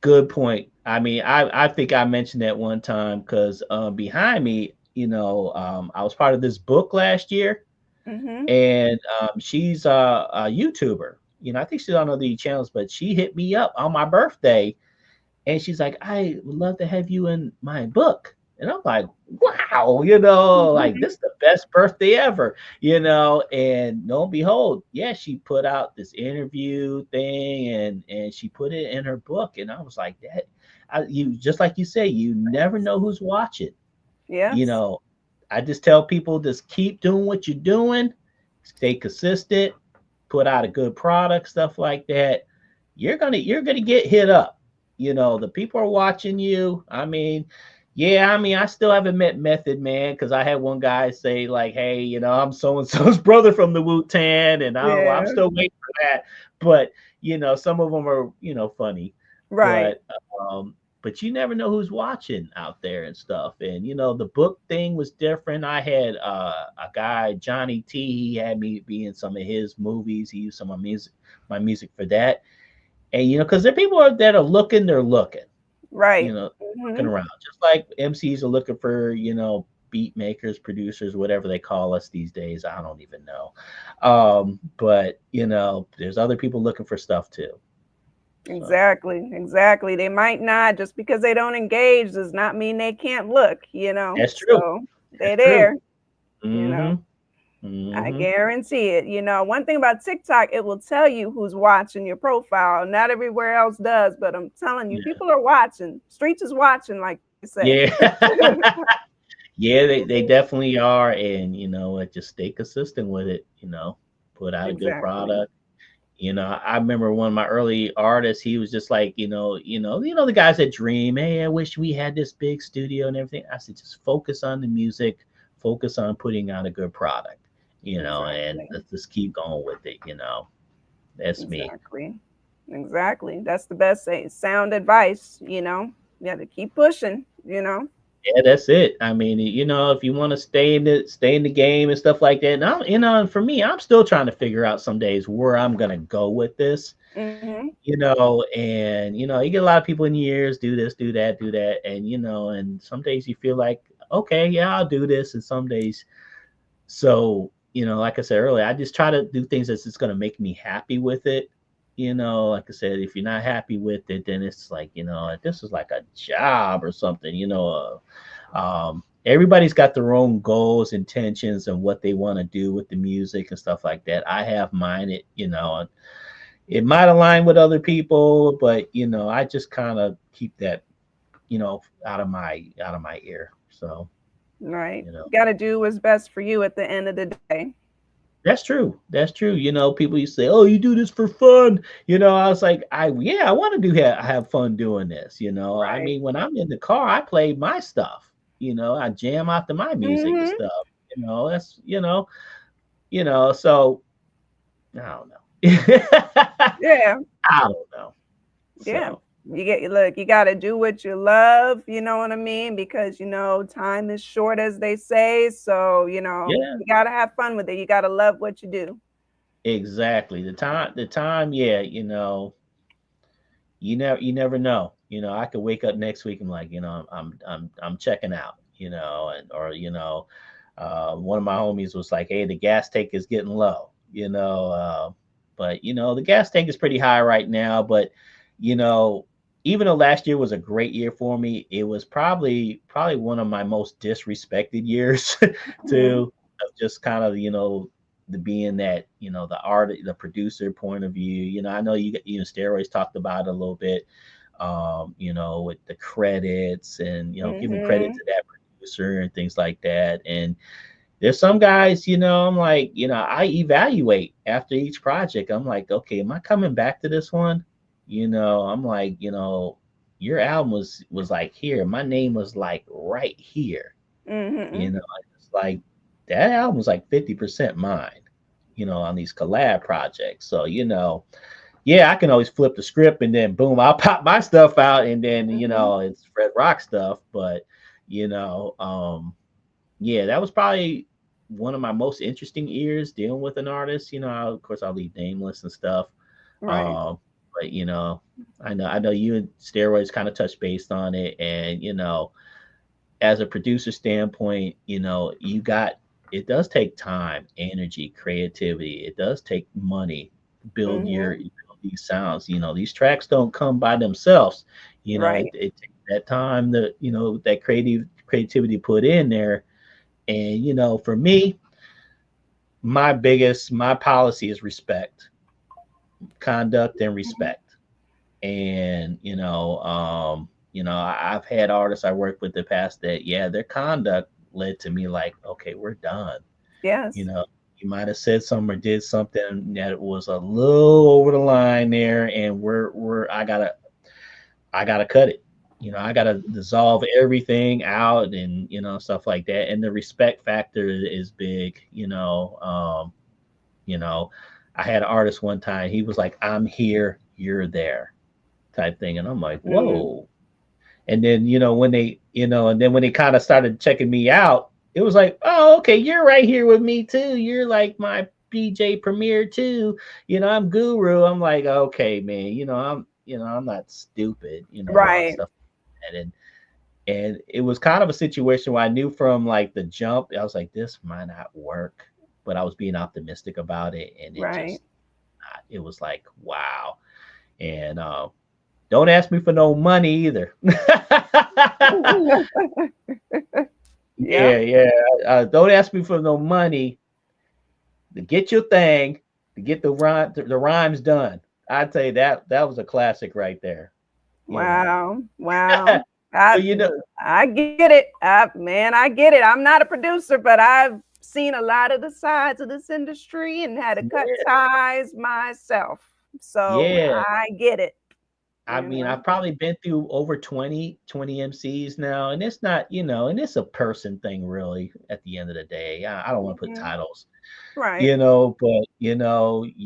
good point. I mean, I think I mentioned that one time because behind me, I was part of this book last year, Mm-hmm. and she's a YouTuber. I think she's on other channels, but she hit me up on my birthday, and she's like, "I would love to have you in my book." And I'm like, "Wow, like this is the best birthday ever." And lo and behold, yeah, she put out this interview thing, and she put it in her book, and I was like, "That, you just like you say, you never know who's watching." You Yes. know, I just tell people just keep doing what you're doing, stay consistent, put out a good product, stuff like that. You're gonna get hit up. The people are watching you. I mean, yeah, I mean, I still haven't met Method Man because I had one guy say like, "Hey, I'm so and so's brother from the Wu Tang," and I'm Yeah. still waiting for that. But some of them are funny, Right. but but you never know who's watching out there and stuff. And the book thing was different. I had a guy, Johnny T, he had me be in some of his movies. He used some of my music for that. And because there are people that are looking, they're looking, Right. looking Mm-hmm. around. Just like MCs are looking for, beat makers, producers, whatever they call us these days. I don't even know. But there's other people looking for stuff too. So Exactly. Exactly. They might not, just because they don't engage does not mean they can't look. that's true. So That's they're true. there, you know. Mm-hmm. I Mm-hmm. guarantee it. One thing about TikTok, it will tell you who's watching your profile. Not everywhere else does, but I'm telling you, Yeah. people are watching. Streets is watching, like they say. Yeah. Yeah, they definitely are. And just stay consistent with it, put out a good Exactly. product. I remember one of my early artists, he was just like, the guys that dream, hey, I wish we had this big studio and everything. I said, just focus on the music, focus on putting out a good product, and Exactly. let's just keep going with it. That's me. Exactly. Exactly. That's the best say. Sound advice. You got to keep pushing. Yeah, that's it. I mean, if you want to stay in the game and stuff like that. Now, and for me, I'm still trying to figure out some days where I'm gonna go with this. Hmm. And you get a lot of people in years do this, do that, and and some days you feel like, okay, yeah, I'll do this, and some days, so like I said earlier, I just try to do things that's just gonna make me happy with it. Like I said, if you're not happy with it, then it's like, this is like a job or something. Everybody's got their own goals, intentions, and what they want to do with the music and stuff like that. I have mine. It might align with other people, but I just kind of keep that out of my ear. So Right. you know Got to do what's best for you at the end of the day. that's true. That's true. People used to say, "Oh, you do this for fun." I was like, I want to have fun doing this. I Right. mean, when I'm in the car, I play my stuff. I jam out to my music and Hmm. stuff. That's So I don't know. Yeah. I don't know. Yeah. So You got to do what you love, you know what I mean? Because, time is short, as they say. So, yeah, you got to have fun with it. You got to love what you do. exactly. The time. Yeah. You never know. I could wake up next week and like, I'm checking out. And or one of my homies was like, "Hey, the gas tank is getting low." But the gas tank is pretty high right now. But you know, even though last year was a great year for me, it was probably one of my most disrespected years Mhm. too. Of just kind of the being that the art, the producer point of view. I know steroids talked about it a little bit. With the credits and giving credit Mhm. to that producer and things like that. And there's some guys, I'm like, I evaluate after each project. I'm like, okay, am I coming back to this one? I'm like, your album was like here. My name was like right here. Mhm. It's like that album was like 50% mine, on these collab projects. So, yeah, I can always flip the script and then boom, I'll pop my stuff out and then, Mhm. it's Fred Rock stuff. But, you know, yeah, that was probably one of my most interesting years dealing with an artist. You know, of course, I'll leave nameless and stuff. Right. Um, but you know, I know you and steroids kind of touched based on it, and you know, as a producer standpoint, you know, it does take time, energy, creativity. It does take money to build Mm-hmm. these sounds. You know, these tracks don't come by themselves. You know, Right. it takes that time that that creativity put in there. And you know, for me, my policy is respect, conduct, and Mhm. respect. And I've had artists I worked with the past that, yeah, their conduct led to me like, okay, we're done. You Yes. know, you might have said something or did something that was a little over the line there, and I gotta cut it. You know, I gotta dissolve everything out, and stuff like that. And the respect factor is big. You know, I had an artist one time. He was like, "I'm here, you're there," type thing, and I'm like, Mm. "Whoa." And then and then when they kind of started checking me out, it was like, "Oh, okay, you're right here with me too. You're like my BJ Premier too. I'm Guru." I'm like, "Okay, man. I'm not stupid. Right. Stuff like that." And it was kind of a situation where I knew from like the jump, I was like, "This might not work," but I was being optimistic about it, and Right. it was like, wow. And don't ask me for no money either. Yep. Yeah. Don't ask me for no money to get your thing, to get the rhymes done. I'd say that was a classic right there. You know. Wow. Wow. I But you know, I get it. I get it. I'm not a producer, but I've seen a lot of the sides of this industry and had to cut yeah, ties myself. So yeah. I get it. I You mean, know. I've probably been through over 20 MCs now, and it's not, and it's a person thing, really, at the end of the day. I don't want to put Mhm. titles, Right. but, you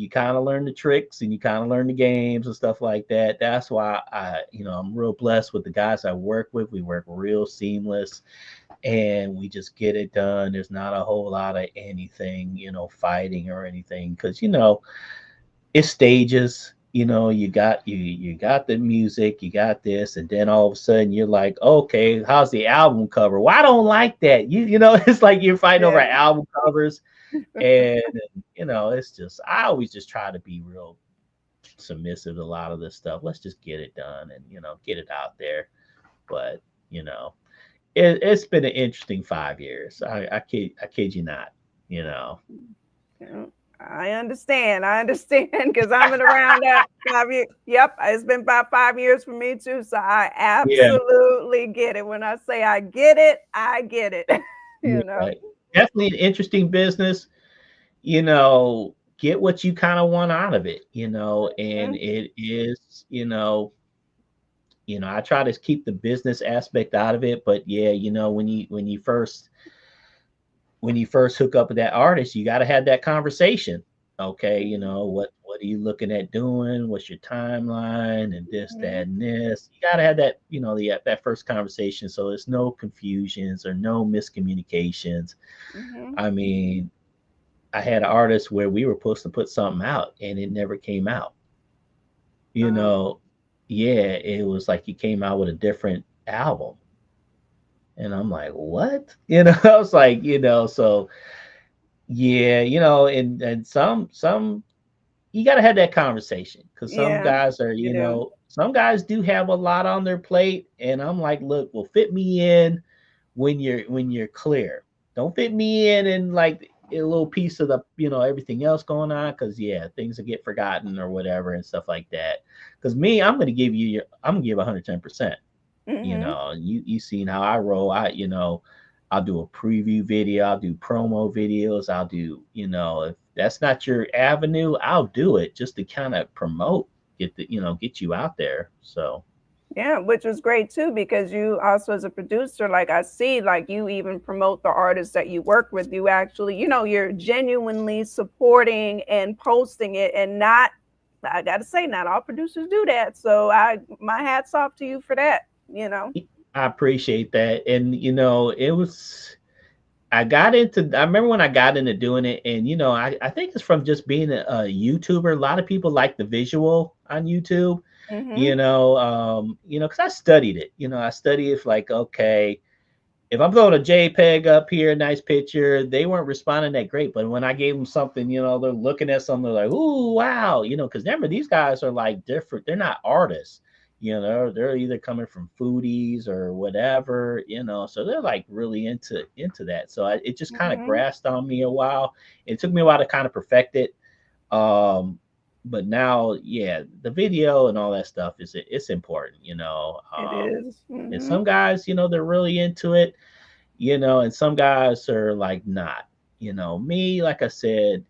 kind of learn the tricks and you kind of learn the games and stuff like that. That's why I'm real blessed with the guys I work with. We work real seamless and we just get it done. There's not a whole lot of anything, fighting or anything, because, it's stages. You got the music, you got this, and then all of a sudden you're like, okay, how's the album cover? Well, I don't like that. It's like you're fighting over Yeah. album covers, and it's just I always just try to be real submissive to a lot of this stuff. Let's just get it done and get it out there. But you know, it's been an interesting 5 years. I kid you not. You know. Yeah, I understand because I've been around that 5 years. Yep, it's been about 5 years for me too. So I Yeah. absolutely get it. When I say I get it, I get it. you know. Yeah. Definitely an interesting business. Get what you kind of want out of it, and Mhm. it is, I try to keep the business aspect out of it, but yeah, when you first hook up with that artist, you got to have that conversation. Okay, what are you looking at doing? What's your timeline and this, Mhm. that, and this? You got to have that, that first conversation, so there's no confusions or no miscommunications. Mhm. I mean, I had an artist where we were supposed to put something out and it never came out. You Um, know, yeah, it was like he came out with a different album. And I'm like, what? I was like, so yeah, and some you gotta have that conversation because yeah, you do. some guys do have a lot on their plate. And I'm like, look, well, fit me in when you're clear. Don't fit me in and like a little piece of the everything else going on, because yeah, things will get forgotten or whatever and stuff like that. Because me, I'm gonna give 110%. Mhm. You seen how I roll. I'll do a preview video, I'll do promo videos, I'll do, if that's not your avenue, I'll do it just to kind of promote, get you out there. So Yeah, which was great too because you also as a producer, like I see, like you even promote the artists that you work with. You actually, you're genuinely supporting and posting it, and not. I got to say, not all producers do that. So my hats off to you for that. I appreciate that. And it was I remember when I got into doing it, and I think it's from just being a YouTuber. A lot of people like the visual on YouTube, Mm-hmm. because I studied it. I studied it like, okay, if I'm throwing a JPEG up here, nice picture, they weren't responding that great. But when I gave them something, they're looking at something, they're like, "Ooh, wow!" Because remember, these guys are like different. They're not artists. They're either coming from foodies or whatever. So they're like really into that. So it just kind of Mm-hmm. grasped on me a while. It took me a while to kind of perfect it. Um, but now, yeah, the video and all that stuff it's important. It is. And Mm-hmm. some guys, they're really into it, and some guys are like not. Me, like I said,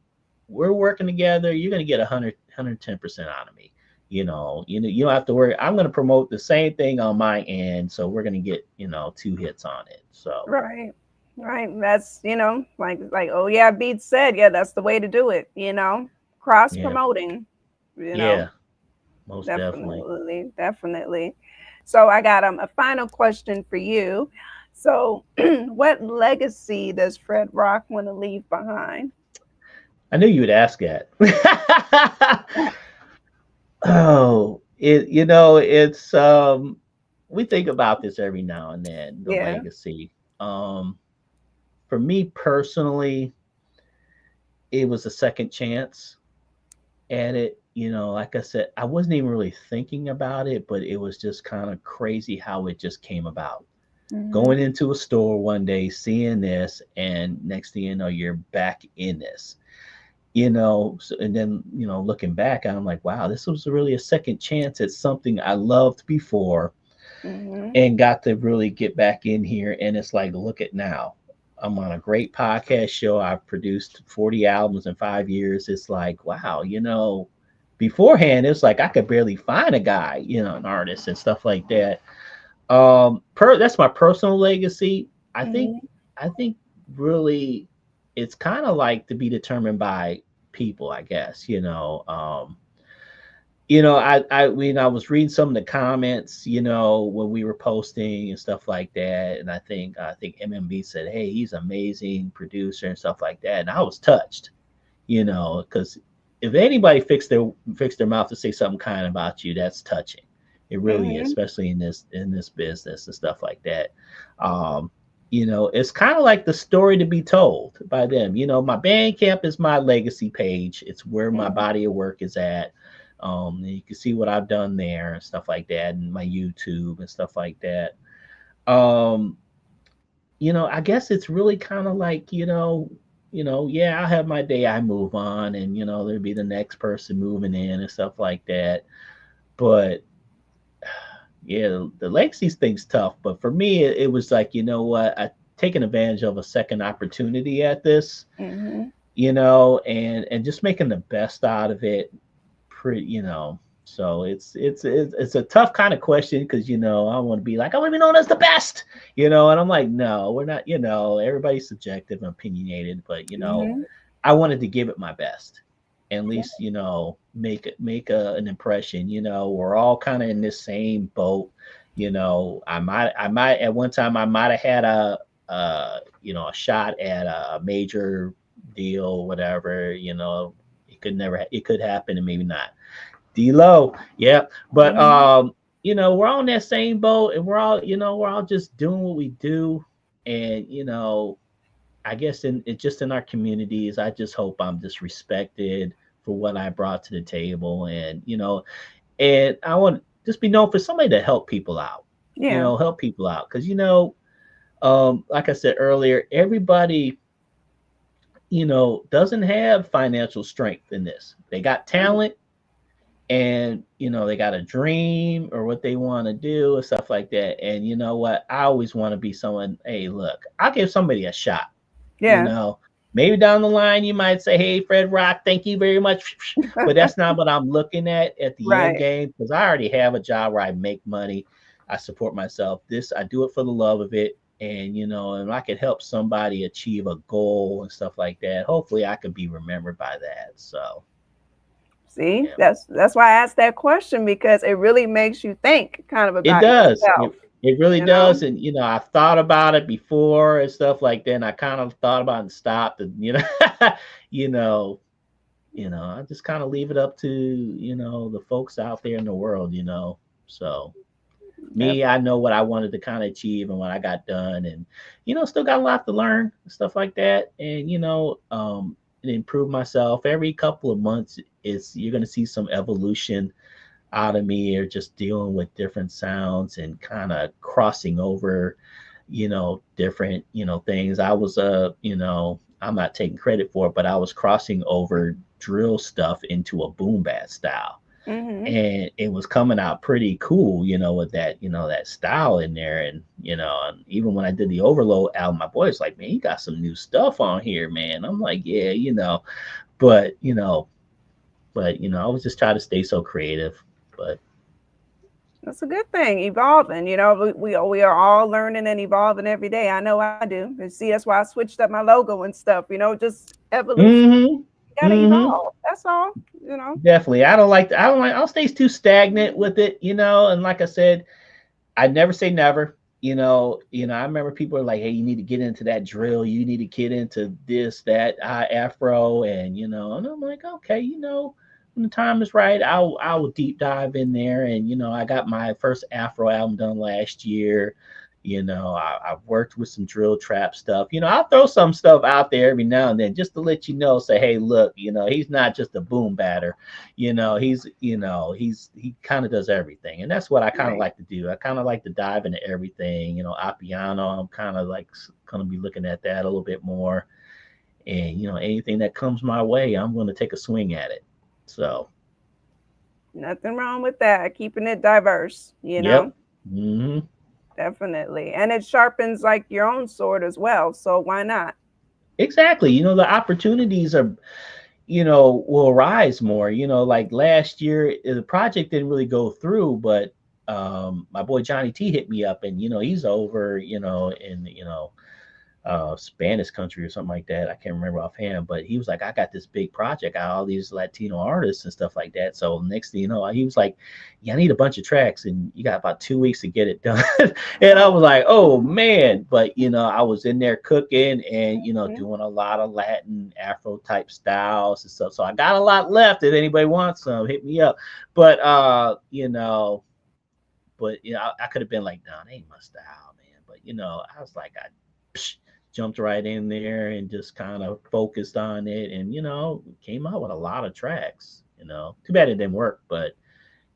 we're working together. You're gonna get 110% out of me. You don't have to worry. I'm gonna promote the same thing on my end, so we're gonna get 2 hits on it. So Right. Right. That's, like oh yeah, Beats said, yeah, that's the way to do it, cross yeah, promoting, you know. yeah, most definitely. Definitely, definitely. So I got a final question for you. So what legacy does Fred Rock want to leave behind? I knew you would ask that. Oh, it's we think about this every now and then, the Yeah. legacy. Um, for me personally, it was a second chance at it. Like I said, I wasn't even really thinking about it, but it was just kind of crazy how it just came about. Hmm. Going into a store one day, seeing this, and next thing you know, you're back in this. And then looking back, I'm like, wow, this was really a second chance at something I loved before Hmm. and got to really get back in here. And it's like, look at now. I'm on a great podcast show. I've produced 40 albums in 5 years. It's like, wow, beforehand, it's like I could barely find a guy, an artist and stuff like that. That's my personal legacy. I think, Hmm. I think really it's kind of like to be determined by people, I guess, I was reading some of the comments, when we were posting and stuff like that, and I think MMB said, "Hey, he's an amazing producer and stuff like that," and I was touched, because if anybody fixed their mouth to say something kind about you, that's touching. It really is, Hmm. especially in this business and stuff like that. Um, it's kind of like the story to be told by them. My Bandcamp is my legacy page. It's where my Hmm. body of work is at. And you can see what I've done there and stuff like that, and my YouTube and stuff like that. Um, I guess it's really kind of like, yeah, I have my day, I move on, and there'll be the next person moving in and stuff like that. But yeah, the Legacies thing's tough. But for me, it was like, what, I taken advantage of a second opportunity at this, Hmm. and just making the best out of it. So it's a tough kind of question because I want to be like, I want to be known as the best, and I'm like, no, we're not. Everybody's subjective and opinionated, but Hmm. I wanted to give it my best, at least make an impression. We're all kind of in this same boat. I might at one time I might have had a shot at a major deal, whatever. It could happen and maybe not. D-Lo, yeah. But Hmm. we're all in that same boat, and we're all just doing what we do. And I guess just in our communities, I just hope I'm just respected for what I brought to the table. And I want to just be known for somebody to help people out. Yeah. Help people out. Because like I said earlier, everybody doesn't have financial strength in this. They got talent, and they got a dream or what they want to do and stuff like that. And you know what, I always want to be someone, hey, look, I'll give somebody a shot. you Yeah. know Maybe down the line you might say, hey, Fred Rock, thank you very much, but that's not what I'm looking at the end Right. game, because I already have a job where I make money, I support myself. This, I do it for the love of it. And and I could help somebody achieve a goal and stuff like that, hopefully I could be remembered by that. So See, yeah. that's why I asked that question because it really makes you think kind of It about does. yourself. It really you know? does. And, I've thought about it before and stuff like that. And I kind of thought about it and stopped and, you know, I just kind of leave it up to, the folks out there in the world, So me, I know what I wanted to kind of achieve and what I got done, and still got a lot to learn and stuff like that, and and improve myself every couple of months. Is you're gonna see some evolution out of me, or just dealing with different sounds and kind of crossing over, different things. I was I'm not taking credit for it, but I was crossing over drill stuff into a boom bat style, Mm-hmm. and it was coming out pretty cool, with that, that style in there. And and even when I did the Overload album, my boy's like, man, you got some new stuff on here, man. I'm like, yeah, but I was just trying to stay so creative. But That's a good thing. Evolving, we are all learning and evolving every day. I know I do. And see, that's why I switched up my logo and stuff. Just evolution. mm-hmm, You gotta mm-hmm, evolve. That's all. definitely. I'll stay too stagnant with it, and like I said, I never say never. I remember people are like, "Hey, you need to get into that drill. You need to get into this, that, Afro," and I'm like, "Okay, when the time is right, I will deep dive in there." And I got my first Afro album done last year. I've worked with some drill trap stuff. I'll throw some stuff out there every now and then just to let you know. Say, hey, look, he's not just a boom batter. He kind of does everything, and that's what I kind of Right. like to do. I kind of like to dive into everything. Appiano, I'm kind of like going to be looking at that a little bit more, and anything that comes my way, I'm going to take a swing at it. So, Nothing wrong with that. Keeping it diverse. yep. Hmm. Definitely. And it sharpens like your own sword as well. So why not? Exactly. The opportunities are, will arise more. Like last year, the project didn't really go through, but my boy Johnny T hit me up, and he's over, in Spanish country or something like that. I can't remember offhand, but he was like, I got this big project, I got all these Latino artists and stuff like that. So next thing you know, he was like, yeah, I need a bunch of tracks, and you got about 2 weeks to get it done. And I was like, oh man. But I was in there cooking and Mhm. doing a lot of Latin Afro type styles and stuff. So I got a lot left. If anybody wants some, hit me up. But I could have been like, no, that ain't my style, man. But I was like, I psh, jumped right in there and just kind of focused on it, and came out with a lot of tracks. Too bad it didn't work, but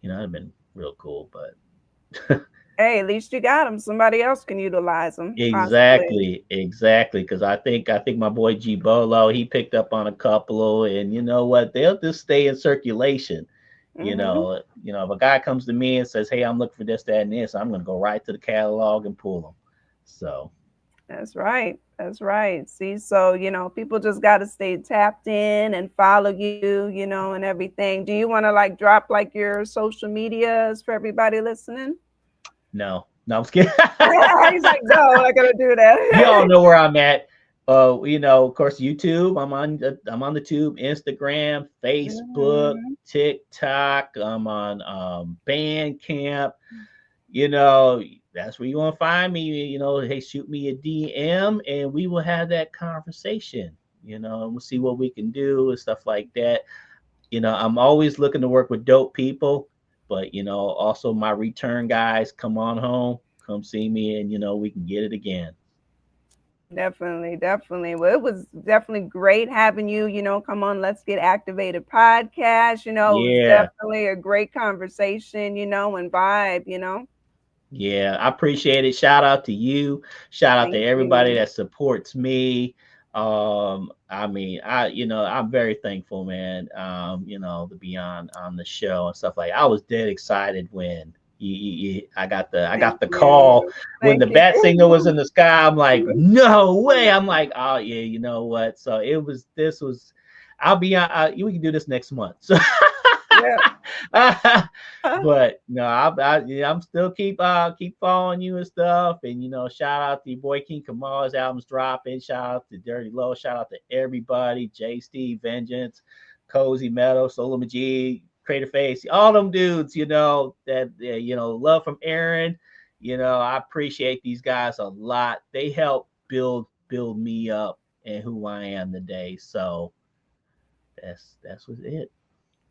it'd been real cool. But Hey, at least you got them. Somebody else can utilize them, possibly. exactly, because I think my boy G Bolo, he picked up on a couple, and you know what? They'll just stay in circulation. Hmm. If a guy comes to me and says, "Hey, I'm looking for this, that, and this," I'm gonna go right to the catalog and pull them. So That's right. That's right. See, so, people just got to stay tapped in and follow you, and everything. Do you want to like drop like your social medias for everybody listening? no, no, I'm just kidding. He's like, no, I'm not going to do You all that. know where I'm at. Of course, YouTube. I'm on the tube, Instagram, Facebook, Mhm. TikTok. I'm on Bandcamp. you know, that's where you want to find me. Hey, shoot me a DM and we will have that conversation, and we'll see what we can do and stuff like that. I'm always looking to work with dope people, but, also my return guys, come on home, come see me, and, we can get it again. Definitely, definitely. Well, it was definitely great having you, come on, let's get activated podcast. It was Yeah. definitely a great conversation, and vibe. Yeah, I appreciate it. Shout out to you. Shout out to Thank everybody you. that supports me. I mean, I'm very thankful, man. To be on the show and stuff like. I was dead excited when I got Thank the call you. when Thank the bat signal was you. in the sky. I'm like, no way. I'm like, oh yeah, you know what? So this was. I'll be on. We can do this next month. So. Yeah. But no, yeah, I'm still keep following you and stuff, and shout out to your boy King Kamal. His album's dropping. Shout out to Dirty Low. Shout out to everybody. J Steve, Vengeance, Cozy Meadow, Solo Majid, Crater Face, all them dudes. That love from Aaron. I appreciate these guys a lot. They help build me up and who I am today. So that's what it.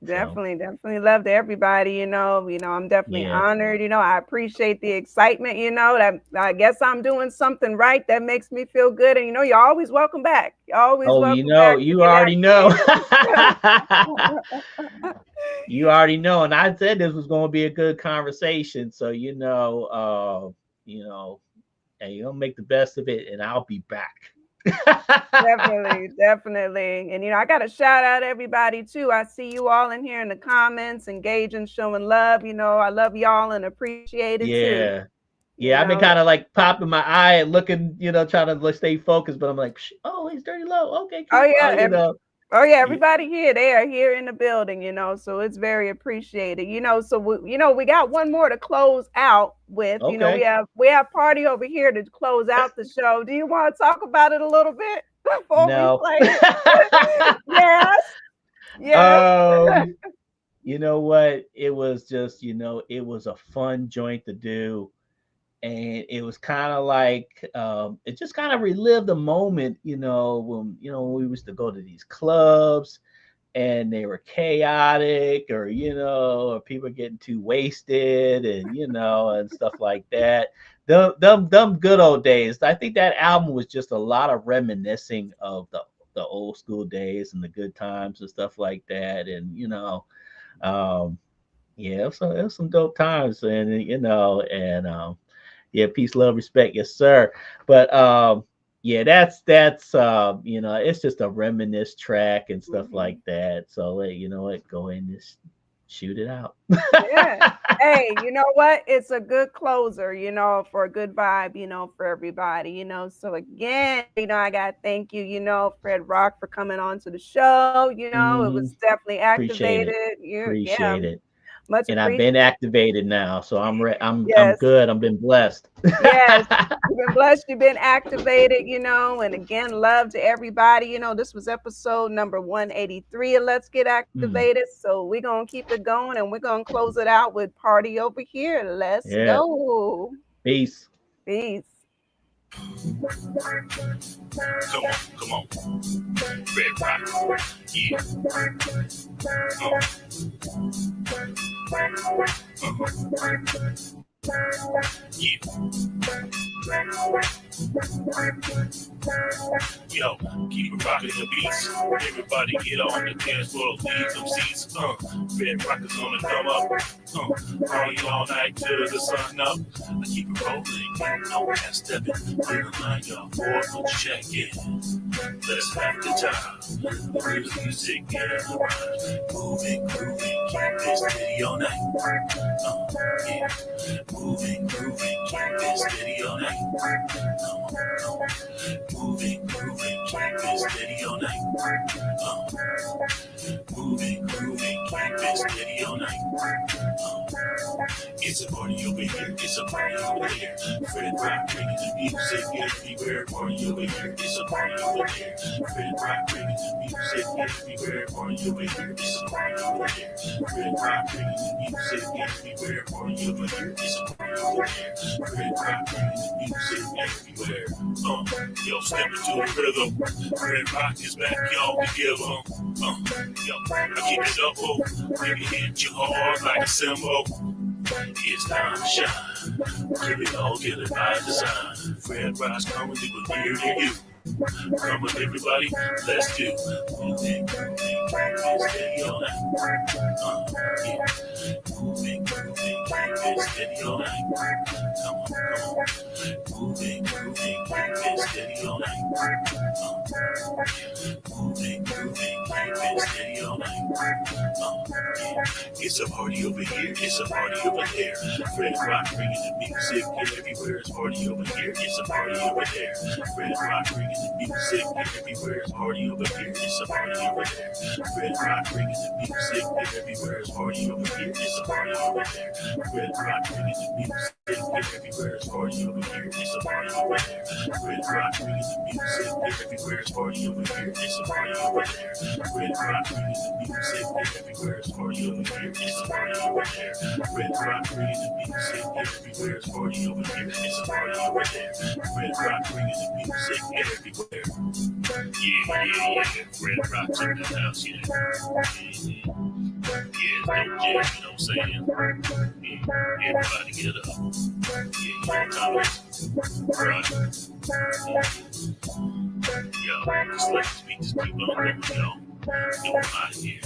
So Definitely loved everybody, I'm definitely yeah. honored, I appreciate the excitement, that I guess I'm doing something right that makes me feel good. And you're always welcome back. You're always Oh, welcome back to you get already know. activated. You already know. And I said this was going to be a good conversation. So, and you're gonna make the best of it, and I'll be back. Definitely. And I got to shout out everybody too. I see you all in here in the comments, engaging, showing love. I love y'all and appreciate it too. Yeah, I've been kind of like popping my eye and looking, trying to stay focused, but I'm like, oh, he's Dirty Low. Okay, Oh cool. yeah. Oh yeah, everybody here, they are here in the building, so it's very appreciated. So we got one more to close out with. Okay. We have Party over here to close out the show. Do you want to talk about it a little bit before we play it? Yes. You know what? It was just, it was a fun joint to do. And it was kind of like it just kind of relived the moment, when we used to go to these clubs and they were chaotic, or or people getting too wasted, and and stuff like that. Them good old days. I think that album was just a lot of reminiscing of the old school days and the good times and stuff like that. And yeah, it was some dope times, and yeah, peace, love, respect, yes, sir. But yeah, that's it's just a reminisce track and stuff like that. So go in and shoot it out. Yeah. Hey, you know what? It's a good closer, for a good vibe, for everybody, So again, I gotta thank you, FR3DROQ, for coming on to the show. It was definitely activated. Appreciate it. Much and I've been activated now, so I'm yes. good. I've been blessed. Yes, you've been blessed. You've been activated, and again, love to everybody. This was episode number 183 of Let's Get Activated. So we're gonna keep it going, and we're gonna close it out with Party Over Here. Let's go. Peace. Come on. FR3DROQ. Yo, keep it rocking the beats. Everybody get on the dance floor, leave them seats. FR3DROQ is gonna come up. Party all night till the sun up. I keep it rolling, no ass stepping. Feeling like y'all for check in. Let's have the time. Hear the music and the rhymes. Moving, grooving, keep this steady all night. Yeah. Moving, grooving, keep this steady all night. Moving, grooving, keep this steady all night. Moving, grooving, keep this steady all night. It's a party over here, it's a party over there. FR3DROQ bringing the music everywhere. Party over here, it's a party over there. FR3DROQ bringing the music everywhere. Party over here, it's a party over there. FR3DROQ bringing the music everywhere. Party over here, it's a party over there. FR3DROQ bringing the music everywhere. Yo, step into the rhythm. FR3DROQ is back, y'all together. Yo, I keep it up, baby, hit you hard like a cymbal. It's time to shine. Give it all, get it by design. FR3DROQ's coming, we will near to you. Come on, everybody, let's do. Moving, steady all night. Yeah. Moving, keep it steady all night. Come on. Moving, keep it steady all night. Moving, keep it steady all night. Yeah. It's a party over here, it's a party over there. FR3DROQ bringing the music everywhere. It's party over here, it's a party over there. FR3DROQ bringing the music everywhere. It's party over here, it's a party over there. FR3DROQ bringing the music everywhere. It's party over here, it's a party over there. Red Rock really the music. Everywhere it's party over here. It's a party over there. Red Rock really the music. Everywhere it's party over here. It's a party over there. Red Rock really the music. Everywhere it's party over here. It's a party over there. Red Rock really the music. Everywhere it's party over here. It's a party over there. Red Rock really the music. Everywhere. Yeah. Red Rock's in the house, yeah. Yeah, it's dope jam, you know what I'm saying? Yeah, everybody get up. Yeah, you know what time it is. Right. Yo, just let this beat just keep on going, y'all. Get on out of here.